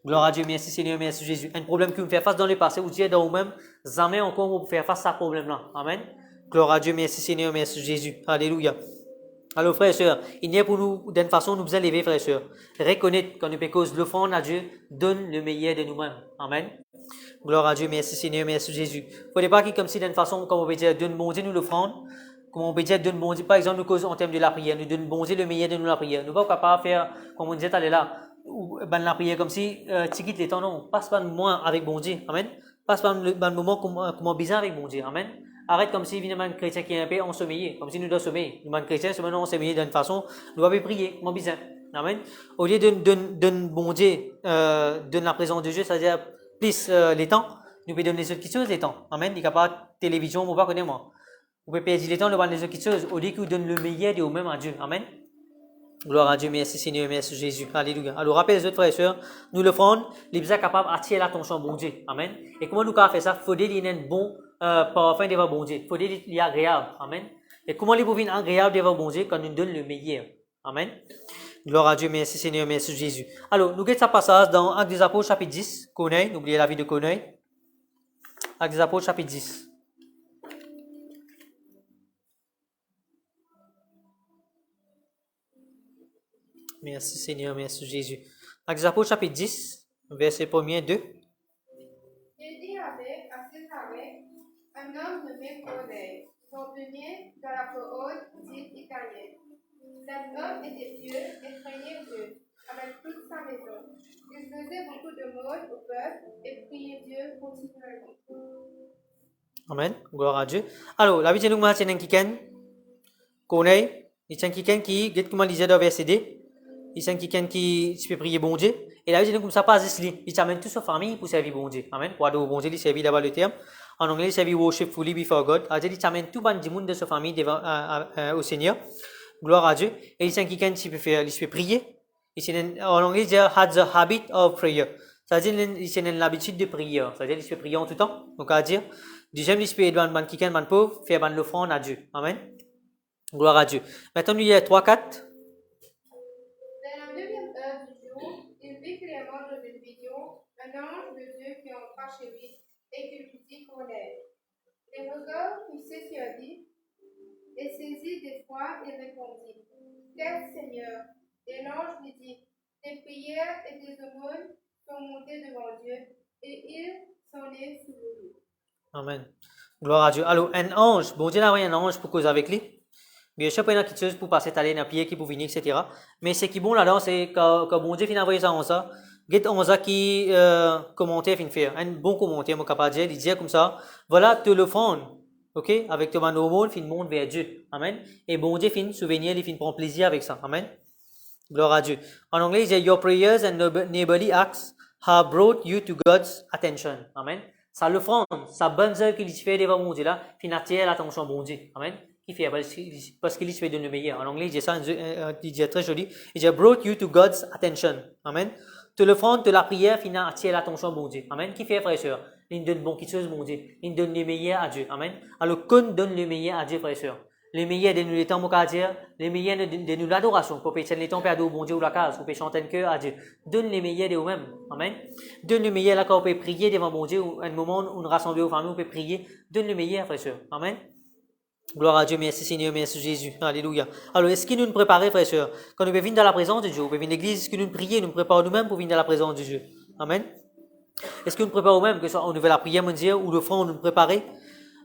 Gloire à Dieu, merci Seigneur, merci Jésus. Un problème qui me fait face dans le passé, ou dire dans même, jamais encore pour faire face à ce problème là. Amen. Gloire à Dieu, merci Seigneur, merci Jésus. Alléluia. Alors frères et sœurs, il y a pour nous, d'une façon, nous élever, frères et sœurs. Reconnaître qu'on peut cause l'offrande à Dieu, donne le meilleur de nous-mêmes. Amen. Gloire à Dieu, merci Seigneur, merci Jésus. Il ne faut pas qu'il comme si d'une façon, comme on peut dire, donne bon Dieu nous l'offrande. Comme on peut dire, donne bon Dieu, par exemple, nous cause en termes de la prière, nous donne bon Dieu le meilleur de nous la prière. Nous ne pouvons pas faire, comme on disait, aller là, ou ben la prière comme si, tu quittes les temps, non, passe pas de moi avec bon Dieu. Amen. Passe pas le moment comme bizarre avec bon Dieu. Amen. Arrête comme si évidemment un chrétien qui est un peu en sommeil, comme si nous devons sommeiller. Nous, un chrétien, c'est maintenant on sommeille d'une façon, nous devons prier, comme bizarre. Amen. Au lieu de bon Dieu, donne la présence de Dieu, c'est-à-dire plus les temps, nous pouvons donner les autres choses les temps. Amen. Il n'y a pas de télévision, on ne peut pas connaître moi. Vous pouvez perdre les temps, nous devons les autres choses, au lieu qu'il donne le meilleur de vous-même à Dieu. Amen. Gloire à Dieu, merci Seigneur, merci Jésus. Alléluia. Alors, rappelez les autres frères et sœurs, nous le faisons, les gens capables d'attirer l'attention bon Dieu. Amen. Et comment nous pouvons faire ça? Il faut qu'il y ait un bon parfum devant bon Dieu. Il faut qu'il y ait agréable. Amen. Et comment les pouvons agréable devant bon Dieu quand nous donne le meilleur? Amen. Gloire à Dieu, merci Seigneur, merci Jésus. Alors, nous regardons ce passage dans Actes des Apôtres, chapitre 10. Corneille, n'oubliez la vie de Corneille. Actes des Apôtres, chapitre 10. Merci Seigneur, merci Jésus. Actes des Apôtres, chapitre 10, verset 1er, 2. Il y avait à Césarée un homme nommé Corneille, cantonnier dans la cohorte dite italienne. Cet homme était pieux et craignait Dieu, avec toute sa maison. Il faisait beaucoup de mode au peuple et priait Dieu continuellement. Amen. Gloire à Dieu. Alors, la vie de nous, c'est un kiken. Corneille, c'est un kiken qui, comment lisait dans verset 2. C'est un kiken qui peut prier bon Dieu. Et la vie de nous, comme ça, pas ici. Il t'amène toute sa famille pour servir bon Dieu. Amen. Pour adorer bon Dieu, il servit là-bas le terme. En anglais, il servit worshipfully before God. C'est-à-dire, il t'amène tout le monde de sa famille devant, au Seigneur. Gloire à Dieu. Et c'est un kiken qui peut faire, il peut prier. En anglais, il dit, had the habit of prayer. C'est-à-dire, il a l'habitude de prier. C'est-à-dire, il peut prier en tout temps. Donc, à dire, deuxième, il peut aider un kiken, un pauvre, faire l'offrande à Dieu. Amen. Gloire à Dieu. Maintenant, il y a 3, 4. Dans la deuxième heure du jour, il vit clairement dans une vision un ange de Dieu qui entra chez lui et qui lui dit Corneille. Les regards fixés sur lui et saisi d'effroi, il répondit Quel Seigneur? Et l'ange lui dit Tes prières et tes aumônes sont montées devant Dieu et il s'en est souvenu. Amen. Gloire à Dieu. Alors, un ange, bon Dieu n'a rien un ange pour causer avec lui. Bien sûr, il y a quelque chose pour passer à dans pied qui pour venir, etc. Mais ce qui est bon là-dedans, c'est que bon Dieu finit envoyer ça en ça. Get on ça qui commentaire fin faire. Un bon commentaire, mon capable de dire, il dit comme ça. Voilà, te le fond. OK? Avec ton monde, fin monde vers Dieu. Amen. Et bon Dieu fin souvenir, il fin prendre plaisir avec ça. Amen. Gloire à Dieu. En anglais, il dit Your prayers and neighborly acts have brought you to God's attention. Amen. Ça le fond, sa bonne œuvre qu'il fait devant mon Dieu là, fin attire l'attention bon Dieu. Amen. Qui fait parce qu'il fait de le meilleur. En anglais, il dit ça, il dit très joli. Il dit brought you to God's attention. Amen. Te le fond de la prière finit attire l'attention bon Dieu. Amen. Qui fait frère et sœur? Il donne bon quelque chose bon Dieu. Il donne le meilleur à Dieu. Amen. Alors qu'on donne le meilleur à Dieu frère et sœur. les meilleurs de nous les temps, mon dire, les meilleurs de nous l'adoration, pour payer les temps, perdre au bon Dieu ou la case, pour payer chanter un cœur à Dieu. Donne les meilleurs de vous-même. Amen. Donne le meilleur là quand on peut prier devant bon Dieu, un moment où on rassemble aux familles, on peut prier. Donne le meilleur, frère et sœur. Amen. Gloire à Dieu, merci Seigneur, merci Jésus. Alléluia. Alors, est-ce qu'il nous prépare, frère et sœur, quand nous venons venir dans la présence de Dieu, on peut venir à l'église, est-ce que nous prions, nous préparons nous-mêmes pour venir dans la présence de Dieu? Amen. Est-ce que nous préparons nous-mêmes, que ce soit au niveau de la prière, mon Dieu, ou le front, nous préparer?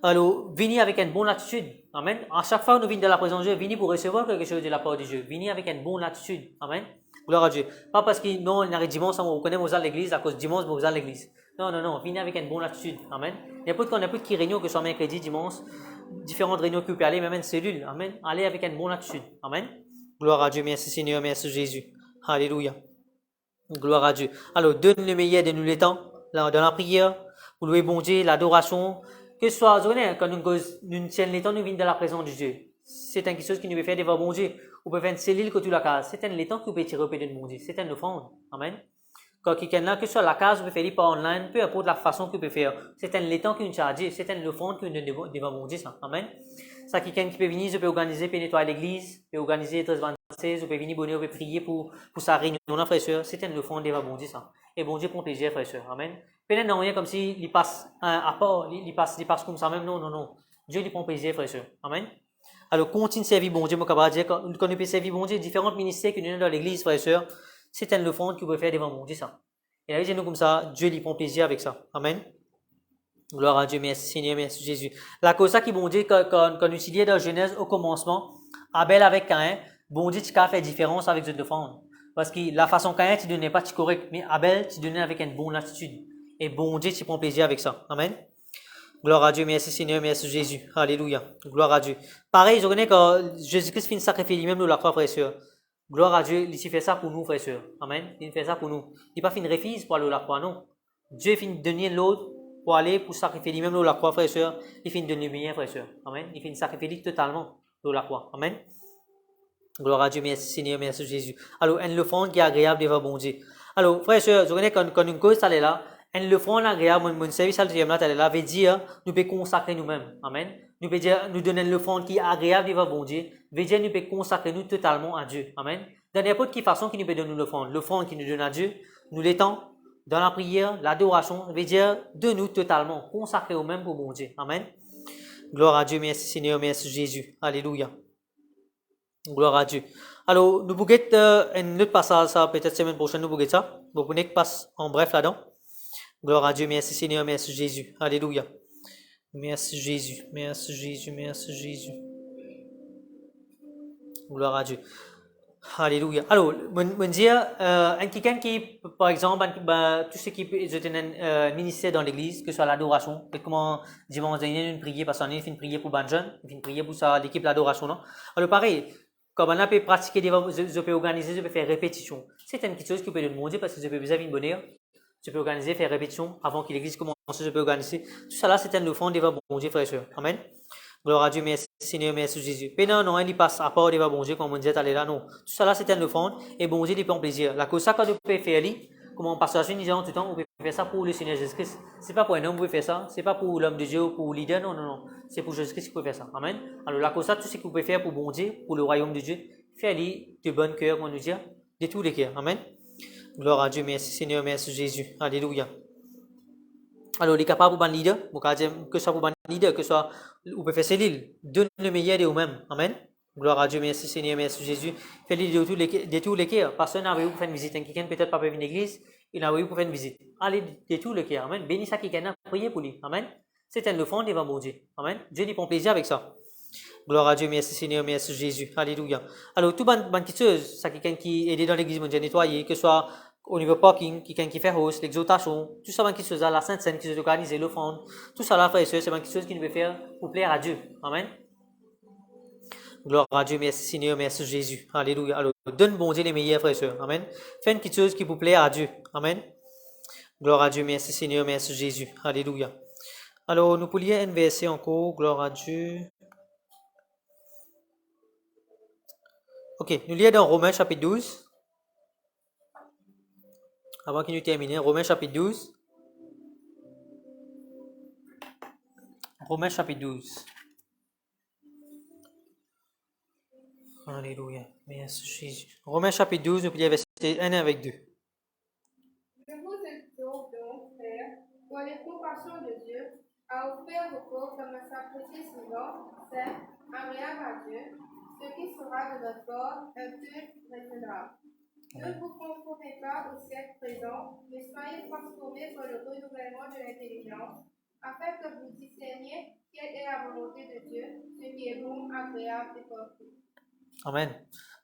Alors, venez avec une bonne attitude. Amen. À chaque fois que nous venons dans la présence de Dieu, venez pour recevoir quelque chose de la part de Dieu. Venez avec une bonne attitude. Amen. Gloire à Dieu. Pas parce que non, on arrive dimanche, on connaît vous à l'église, à cause de dimanche, vous à l'église. Non, non, non. Venez avec une bonne attitude. Amen. N'importe qui réunion, que ce soit mercredi, dimanche, différentes réunions que vous pouvez aller, même une cellule. Amen. Allez avec une bonne attitude. Amen. Gloire à Dieu. Merci Seigneur, merci Jésus. Alléluia. Gloire à Dieu. Alors, donne le meilleur de nous les temps, dans la prière, pour louer bon Dieu, l'adoration. Que ce soit, quand nous tiennent les temps, nous venons dans la présence de Dieu. C'est quelque chose qui nous peut faire devant bon Dieu. On peut faire une cellule que tu la case. C'est un temps que vous pouvez tirer au pied de bon Dieu. C'est une offrande. Amen. Quand quelqu'un là, que ce soit la case, vous pouvez faire par online, peu importe la façon que vous pouvez faire. C'est un temps qui nous charge. C'est une offrande que nous devons devant bon Dieu. Ça. Amen. Ça, quelqu'un qui peut venir, je peux organiser, peut nettoyer l'église, peut organiser 13-26, vous pouvez venir bonheur, vous pouvez prier pour sa réunion, frères et sœurs. C'est une offrande devant bon Dieu. Ça. Et bon Dieu prend plaisir, frères et sœurs. Amen. Peut-être non, rien comme si il passe à part, il passe comme ça même. Non, non, non. Dieu lui prend plaisir, frères et sœurs. Amen. Alors, continue de servir bon Dieu, mon camarade. Quand nous pouvons servir bon Dieu, différents ministères que nous avons dans l'église, frères et sœurs, c'est une offrande que vous pouvez faire devant bon Dieu, ça. Et là, nous comme ça, Dieu lui prend plaisir avec ça. Amen. Gloire à Dieu, merci Seigneur, merci Jésus. La cause ça qui bon Dieu, quand nous étudions dans Genèse au commencement, Abel avec Caïn, bon Dieu, tu as fait différence avec cette offrande. Parce que la façon Caïn, tu donnais pas correct, mais Abel, tu donnais avec une bonne attitude. Et bon Dieu, tu prends plaisir avec ça. Amen. Gloire à Dieu, merci Seigneur, merci Jésus. Alléluia. Gloire à Dieu. Pareil, je connais quand Jésus-Christ fait un sacrifice lui-même, nous la croix, frères et sœurs. Gloire à Dieu, il fait ça pour nous, frères et sœurs. Amen. Il fait ça pour nous. Il n'a pas fait une refuse pour aller à la croix, non. Dieu fait une donner l'autre pour aller pour sacrifier lui-même nous la croix, frères et sœurs. Il fait une donner meilleur, frères et sœurs. Amen. Il fait une sacrifice totalement nous la croix. Amen. Gloire à Dieu, merci Seigneur, merci Jésus. Alors, une offrande qui est agréable devant bon Dieu. Alors, frères et sœurs, je connais quand une cause, ça est là. Une offrande agréable, mon service à là, veut dire, nous pouvons consacrer nous-mêmes. Amen. Nous pouvons dire, nous donner l'offrande qui est agréable devant bon Dieu. Veut dire, nous pouvons consacrer nous totalement à Dieu. Amen. Dans n'importe quelle façon qui nous peut donner l'offrande. L'offrande qui nous donne à Dieu, nous l'étend dans la prière, l'adoration, veut dire, de nous totalement, consacrer nous-mêmes pour bon Dieu. Amen. Gloire à Dieu, merci Seigneur, merci Jésus. Alléluia. Gloire à Dieu. Alors, nous pouvons un autre passage, ça, peut-être semaine prochaine, nous pouvons ça. Vous pouvez passer en bref là-dedans. Gloire à Dieu, merci Seigneur, merci Jésus. Alléluia. Merci Jésus, merci Jésus, merci Jésus. Gloire à Dieu. Alléluia. Alors, on dit, quelqu'un qui, par exemple, tout ce qui est un ministère dans l'église, que ce soit l'adoration, et comment dimanche dernier, une prière, parce qu'on a fait une prière pour Banjon, une prière pour l'équipe l'adoration, non? Alors, pareil, comme on peut pratiquer, je peux organiser, je peux faire répétition. C'est une petite chose que je peux demander parce que je peux vous avoir une bonne heure. Je peux organiser, faire répétition avant que l'église commence, je peux organiser. Tout ça là, c'est un offrande devant bon Dieu, frères et sœurs. Amen. Gloire à Dieu, merci Seigneur, merci Jésus. Mais non, non, il passe à part devant bon Dieu, comme on disait tout à l'heure, non. Tout ça là, c'est un offrande et bon Dieu, il prend plaisir. La cause ça, quand vous pouvez faire, comme on passe à la disant tout le temps, vous pouvez faire ça pour le Seigneur Jésus-Christ. C'est pas pour un homme, vous pouvez faire ça. C'est pas pour l'homme de Dieu ou pour leader, non, non, non. C'est pour Jésus-Christ que vous pouvez faire ça. Amen. Alors, la cause ça, tout ce que vous pouvez faire pour bon Dieu, pour le royaume de Dieu, faites-le de bon cœur, on nous dit, de tous les cœurs. Amen. Gloire à Dieu, merci Seigneur, merci Jésus. Alléluia. Alors, les capables pour ban leader, que ce soit pour ban leader, que ce soit, vous pouvez faire cellule, donne le meilleur de vous-même. Amen. Gloire à Dieu, merci Seigneur, merci Jésus. Faites-le de tous les cœurs. Personne n'a eu pour faire une visite. Quelqu'un peut-être pas venir à l'église, il n'a eu pour faire une visite. Allez, de tous les cœurs. Amen. Bénis ça quelqu'un, priez pour lui. Amen. C'est un offrande devant bon Dieu. Amen. Dieu lui prend plaisir avec ça. Gloire à Dieu, merci Seigneur, merci Jésus. Alléluia. Alors, tout ban petite chose, ça quelqu'un qui aide dans l'église, mon Dieu, nettoyer, que ce soit au niveau parking, quelqu'un qui fait hausse, l'exhortation, tout ça, qui se fait la Sainte Seine, qui se organise, l'offrande, tout ça là, frère et sœurs, c'est quelque chose qui nous peut faire pour plaire à Dieu. Amen. Gloire à Dieu, merci Seigneur, merci Jésus. Alléluia. Alors, donne bon Dieu les meilleurs, frères et sœurs. Amen. Fais une petite chose qui vous plaire à Dieu. Amen. Gloire à Dieu, merci Seigneur, merci Jésus. Alléluia. Alors, nous pourrions un verset encore, gloire à Dieu. Ok, nous lisons dans Romains chapitre 12. Avant qu'il nous termine, Romains chapitre 12. Romains chapitre 12. Alléluia. Merci Jésus. Romains chapitre 12, nous prions verset 1 avec 2. Je vous exhorte donc, frères, pour les compassions de Dieu, à offrir vos corps comme un sacrifice vivant, saint, agréable à Dieu, ce qui sera de notre corps un culte raisonnable. Ne vous conformez pas au siècle présent, mais soyez transformés par le renouvellement de l'intelligence, afin que vous discerniez quelle est la volonté de Dieu, ce qui est bon, agréable et parfait. Amen.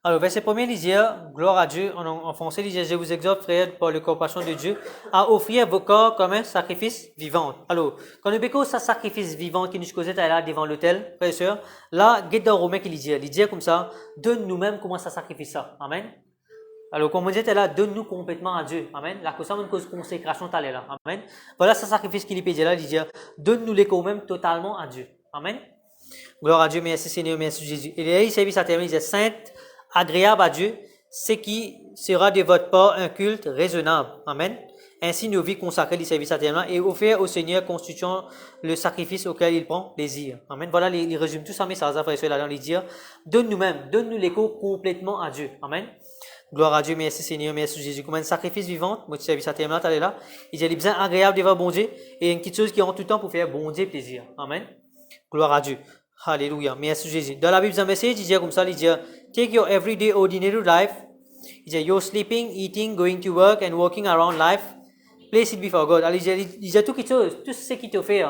Alors, verset 1er, il dit, gloire à Dieu. En français, il dit, je vous exhorte, frères, par la compassion de Dieu, à offrir vos corps comme un sacrifice vivant. Alors, quand nous bécons ce sacrifice vivant qui nous causait là devant l'autel, frères et sœurs, là, guide dans Romain qui il dit comme ça, donne nous-mêmes comment ça sacrifie ça. Amen. Alors, comme on dit là, donne-nous complètement à Dieu. Amen. La cause, une cause consécration, t'as là. Amen. Voilà ce sacrifice qu'il dit là, il dit, donne-nous les corps même totalement à Dieu. Amen. Gloire à Dieu, merci Seigneur, merci Jésus. Et là, il s'agit à terminer, il dit, sainte, agréable à Dieu, ce qui sera de votre part un culte raisonnable. Amen. Ainsi, nos vies consacrées du service à terme et offert au Seigneur constituant le sacrifice auquel il prend plaisir. Amen. Voilà, il résume tout ça, mais ça va frères et sœurs, là-dedans, il dit, donne nous-mêmes, donne-nous l'écho complètement à Dieu. Amen. Gloire à Dieu, merci Seigneur, merci Jésus. Comme un sacrifice vivant, moi, tu service à terme là, t'allais là. Il dit, il est bien agréable devant bon Dieu et une petite chose qui rend tout le temps pour faire bon Dieu plaisir. Amen. Gloire à Dieu. Alléluia. Merci Jésus. Dans la Bible, un message, il dit comme ça, il dit, take your everyday ordinary life. Il dit, you're sleeping, eating, going to work and walking around life. Place it before God. Alors, il dit tout ce qui te fait.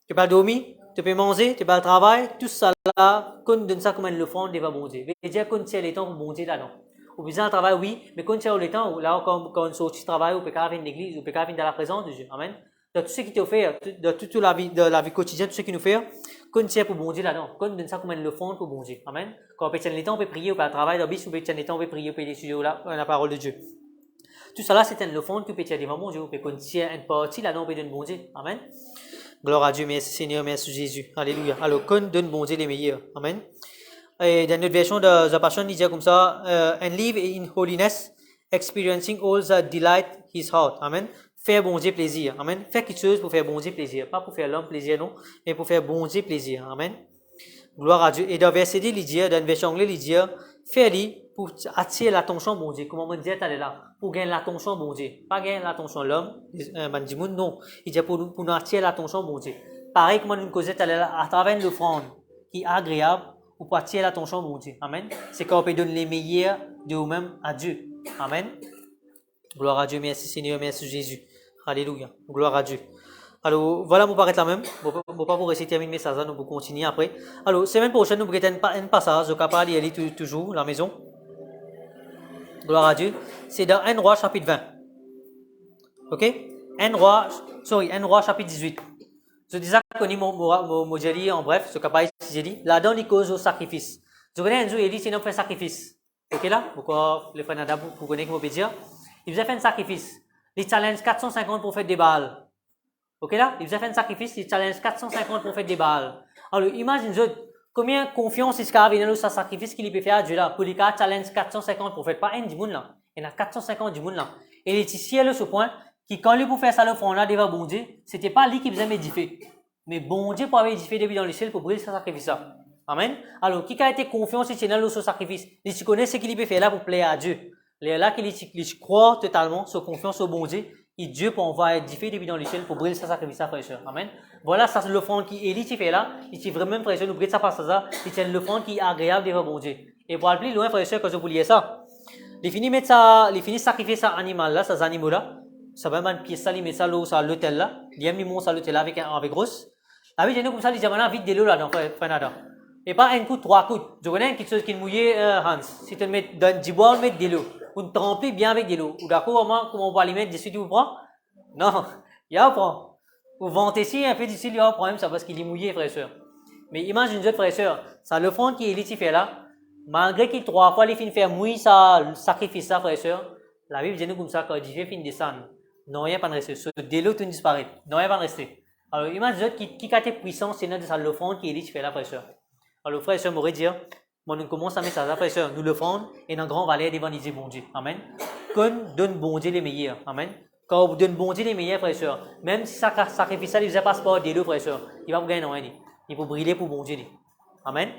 Tu peux dormir, tu peux manger, tu peux travailler, tout ça là, qu'on donne ça comme une offrande devant bon Dieu. Il dit qu'on tient le temps pour bon Dieu là-dedans. Ou besoin de travail, oui, mais qu'on tient le temps, là, quand on sort du travail, on peut venir à l'église, on peut venir dans la présence de Dieu. Amen. De tout ce qui te fait, de toute la vie quotidienne, tout ce qui nous fait, qu'on tient pour bon Dieu là-dedans. Qu'on donne ça comme une offrande pour bon Dieu. Amen. Quand on peut tenir le temps, on peut prier, on peut travailler, on peut tenir le temps, on peut prier, on peut étudier la parole de Dieu. Tout ça là, c'est une offrande que peut tenir devant bon Dieu, on peut tient une partie là-dedans, on peut donner bon Dieu. Amen. Gloire à Dieu, merci Seigneur, merci Jésus. Alléluia. Alors, qu'on donne bon Dieu les meilleurs. Amen. Et dans notre version de The Passion, il dit comme ça, and live in holiness, experiencing all the delight his heart. Amen. Faire bon Dieu plaisir. Amen. Faire quelque chose pour faire bon Dieu plaisir. Pas pour faire l'homme plaisir, non, mais pour faire bon Dieu plaisir. Amen. Gloire à Dieu. Et dans le verset 10, il dit, dans le verset anglais, il dit, fais-le pour attirer l'attention bon Dieu. Comment on dit, t'allais là? Pour gagner l'attention bon Dieu. Pas gagner l'attention de l'homme, non. Il dit pour nous attirer l'attention bon Dieu. Pareil comme une causette, t'allais là, à travers l'offrande qui est agréable, ou pour attirer l'attention bon Dieu. Amen. C'est quand on peut donner les meilleurs de nous-mêmes à Dieu. Amen. Gloire à Dieu, merci Seigneur, merci Jésus. Alléluia. Gloire à Dieu. Alors, voilà, vous paraît là même. Je ne vais pas vous réciter un message, nous allons continuer après. Alors, semaine prochaine, nous allons un passage, je suis capable d'y aller toujours, la maison. Gloire à Dieu. C'est dans 1 Roi chapitre 20. Ok? 1 Roi chapitre 18. Je disais qu'on dit mon jali en bref, ce capable j'ai dit. Là-dedans, il cause au sacrifice. Je connais un jour, il dit, c'est un fait sacrifice. Ok là? Pourquoi le frère Nadab, vous connaissez comment on peut dire? Il vous a fait un sacrifice. Il challenge 450 prophètes des Baals. Ok là? Il vous a fait un sacrifice, il challenge 450 prophètes des Baals. Alors, imagine, combien de confiance il a dans ce sacrifice qu'il peut faire à Dieu là, pour les cas challenge 450 prophètes. Pas un du monde là. Il y en a 450 du monde là. Et il est ici à ce point, qui quand lui pour faire ça l'offrande là devant bon Dieu, c'était pas lui qui faisait m'édifier. Mais bon Dieu pour avoir édifié depuis dans le ciel pour brûler ce sacrifice là. Amen. Alors, qui a été confiant si dans ce sacrifice? Il connaît ce qu'il peut faire là pour plaire à Dieu. Les là qu'il croit totalement, se confiance au bon Dieu, et Dieu pour envoyer édifier depuis dans le ciel pour brûler ce sacrifice là, frère et sœur. Amen. Voilà, ça c'est l'offrande qui Élie fait là. Il est vraiment frère et sœur, nous brûler ça par ça. Il tient l'offrande qui est agréable devant bon Dieu. Et pour aller plus loin, frère et sœur, quand je vous lis ça, il finit mettre ça, il finit sacrifier ça animal là, ces animaux là. Ça va mettre pièce ça, il met ça à l'hôtel là. Il aime monter à l'hôtel là avec grosse. La vie, comme ça, il dit maintenant vite de l'eau là, dans Canada. Et pas un coup, 3 coups. Je connais quelque chose qui est mouillé, Hans. Si tu mets dans du bois, mettre de l'eau. Ou tremper bien avec de l'eau. Ou d'accord, comment on va les mettre dessus, tu vous prends? Non. Il y a un problème. Ou venter ici, un peu d'ici, il y a un problème, ça parce qu'il est mouillé, frère et sœur. Mais imagine une autre frère et sœur. Ça, le fond qui est élitifé là, malgré qu'il 3 fois, il finit faire mouiller ça, sacrifice ça, frère et sœur. La Bible dit nous comme ça, quand Dieu finit descendre. Non, rien pas de rester. Ce de l'eau, tout disparaît. Non, rien pas de rester. Alors, imagine qui a été puissant, c'est notre de l'offrande qui est élitifé là, frère et sœur. Alors, frère et sœur, m'aurait dit, moi, nous commençons à mettre ça, frère et sœur, nous l'offrande et dans grand valet devant les bon Dieu. Amen. Qu'on donne bon Dieu les meilleurs. Amen. Quand on donne bon Dieu les meilleurs, frère et sœur, même si ça sacrifice ça, il faisait pas sport de l'eau, frère et sœur, il va vous gagner rien. Il faut briller pour bon Dieu. Amen.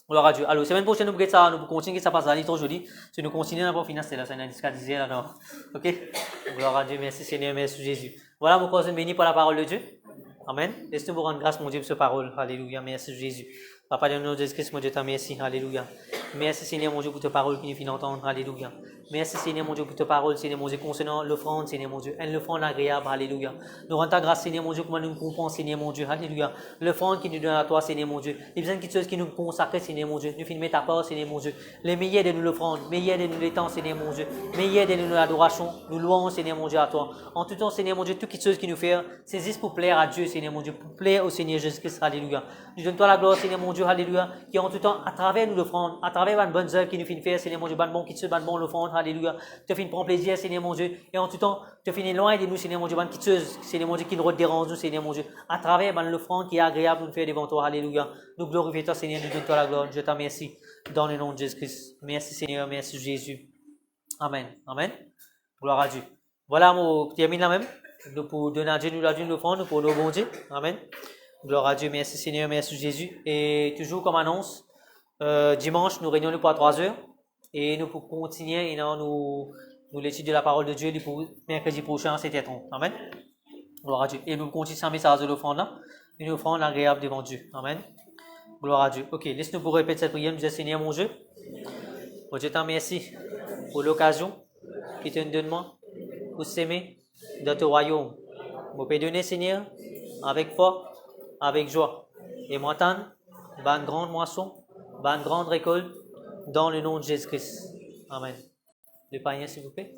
Gloire à Dieu. Alors, semaine prochaine, nous ça, nous continuer, ça passe là, trop joli. Si nous continuons, pour finir, c'est là, c'est un indice disait là, non. Ok? Gloire à Dieu, merci Seigneur, merci Jésus. Voilà, mon cousin béni par la parole de Dieu. Amen. Laisse-nous vous rendre grâce, mon Dieu, pour cette parole. Alléluia, merci Jésus. Papa, dans le nom de Jésus-Christ, mon Dieu, t'as merci. Alléluia. Merci Seigneur, mon Dieu, pour ta parole qui nous fait entendre. Alléluia. Merci Seigneur, mon Dieu, pour ta parole, Seigneur, mon Dieu, concernant l'offrande, Seigneur, mon Dieu. L'offrande agréable, Alléluia. Nous rendons ta grâce, Seigneur, mon Dieu, comment nous comprenons, Seigneur, mon Dieu. Alléluia. L'offrande qui nous donne à toi, Seigneur, mon Dieu. Les besoins qui nous consacrent, Seigneur, mon Dieu. Nous filmer ta part, Seigneur, mon Dieu. Les meilleurs de nous l'offrande, meilleurs de nous les temps, Seigneur, mon Dieu. Meilleurs de nous l'adoration. Nous louons, Seigneur, mon Dieu, à toi. En tout temps, Seigneur, mon Dieu, toutes les choses qui nous fait, saisissent pour plaire à Dieu, Seigneur, mon Dieu, pour plaire au Seigneur Jésus-Christ. Alléluia. Nous donnons toi la gloire, Seigneur, mon Dieu. Alléluia. Qui en tout temps, à travers nous l'offrande, à travers les bonnes œuvres qui nous fait faire, Seigneur, mon Dieu, bon qui te bon l'offrande. Alléluia. Te fait prendre plaisir, Seigneur, mon Dieu. Et en tout temps, te finis loin de nous, Seigneur, mon Dieu, bonne qui te, Seigneur, mon Dieu, qui nous dérange, Seigneur, mon Dieu. À travers l'offrande qui est agréable de nous faire devant toi. Alléluia. Nous glorifions toi, Seigneur, nous donnons toi la gloire. Je te remercie dans le nom de Jésus-Christ. Merci, Seigneur, merci, Jésus. Amen. Amen. Gloire à Dieu. Voilà, on termine là même. Nous pour donner à Dieu, nous la Dieu, nous offrande pour nos bons dieux. Amen. Gloire à Dieu. Merci, Seigneur, merci, Jésus. Et toujours comme annonce, dimanche, nous réunions pour 3 heures. Et nous pour continuer, et nous l'étude de la parole de Dieu pour mercredi prochain, c'était ton. Amen. Gloire à Dieu. Et nous continuons à message de l'offrande là. Une offrande agréable devant Dieu. Amen. Gloire à Dieu. Ok, laisse-nous pour répéter cette prière. Nous disons, Seigneur, mon Dieu. Mon Dieu, t'en merci pour l'occasion qui te donne moi pour s'aimer dans ton royaume. Vous pouvez donner, Seigneur, avec foi, avec joie. Et m'entendre, bonne grande moisson, bonne grande récolte, dans le nom de Jésus-Christ. Amen. Le païen, s'il vous plaît.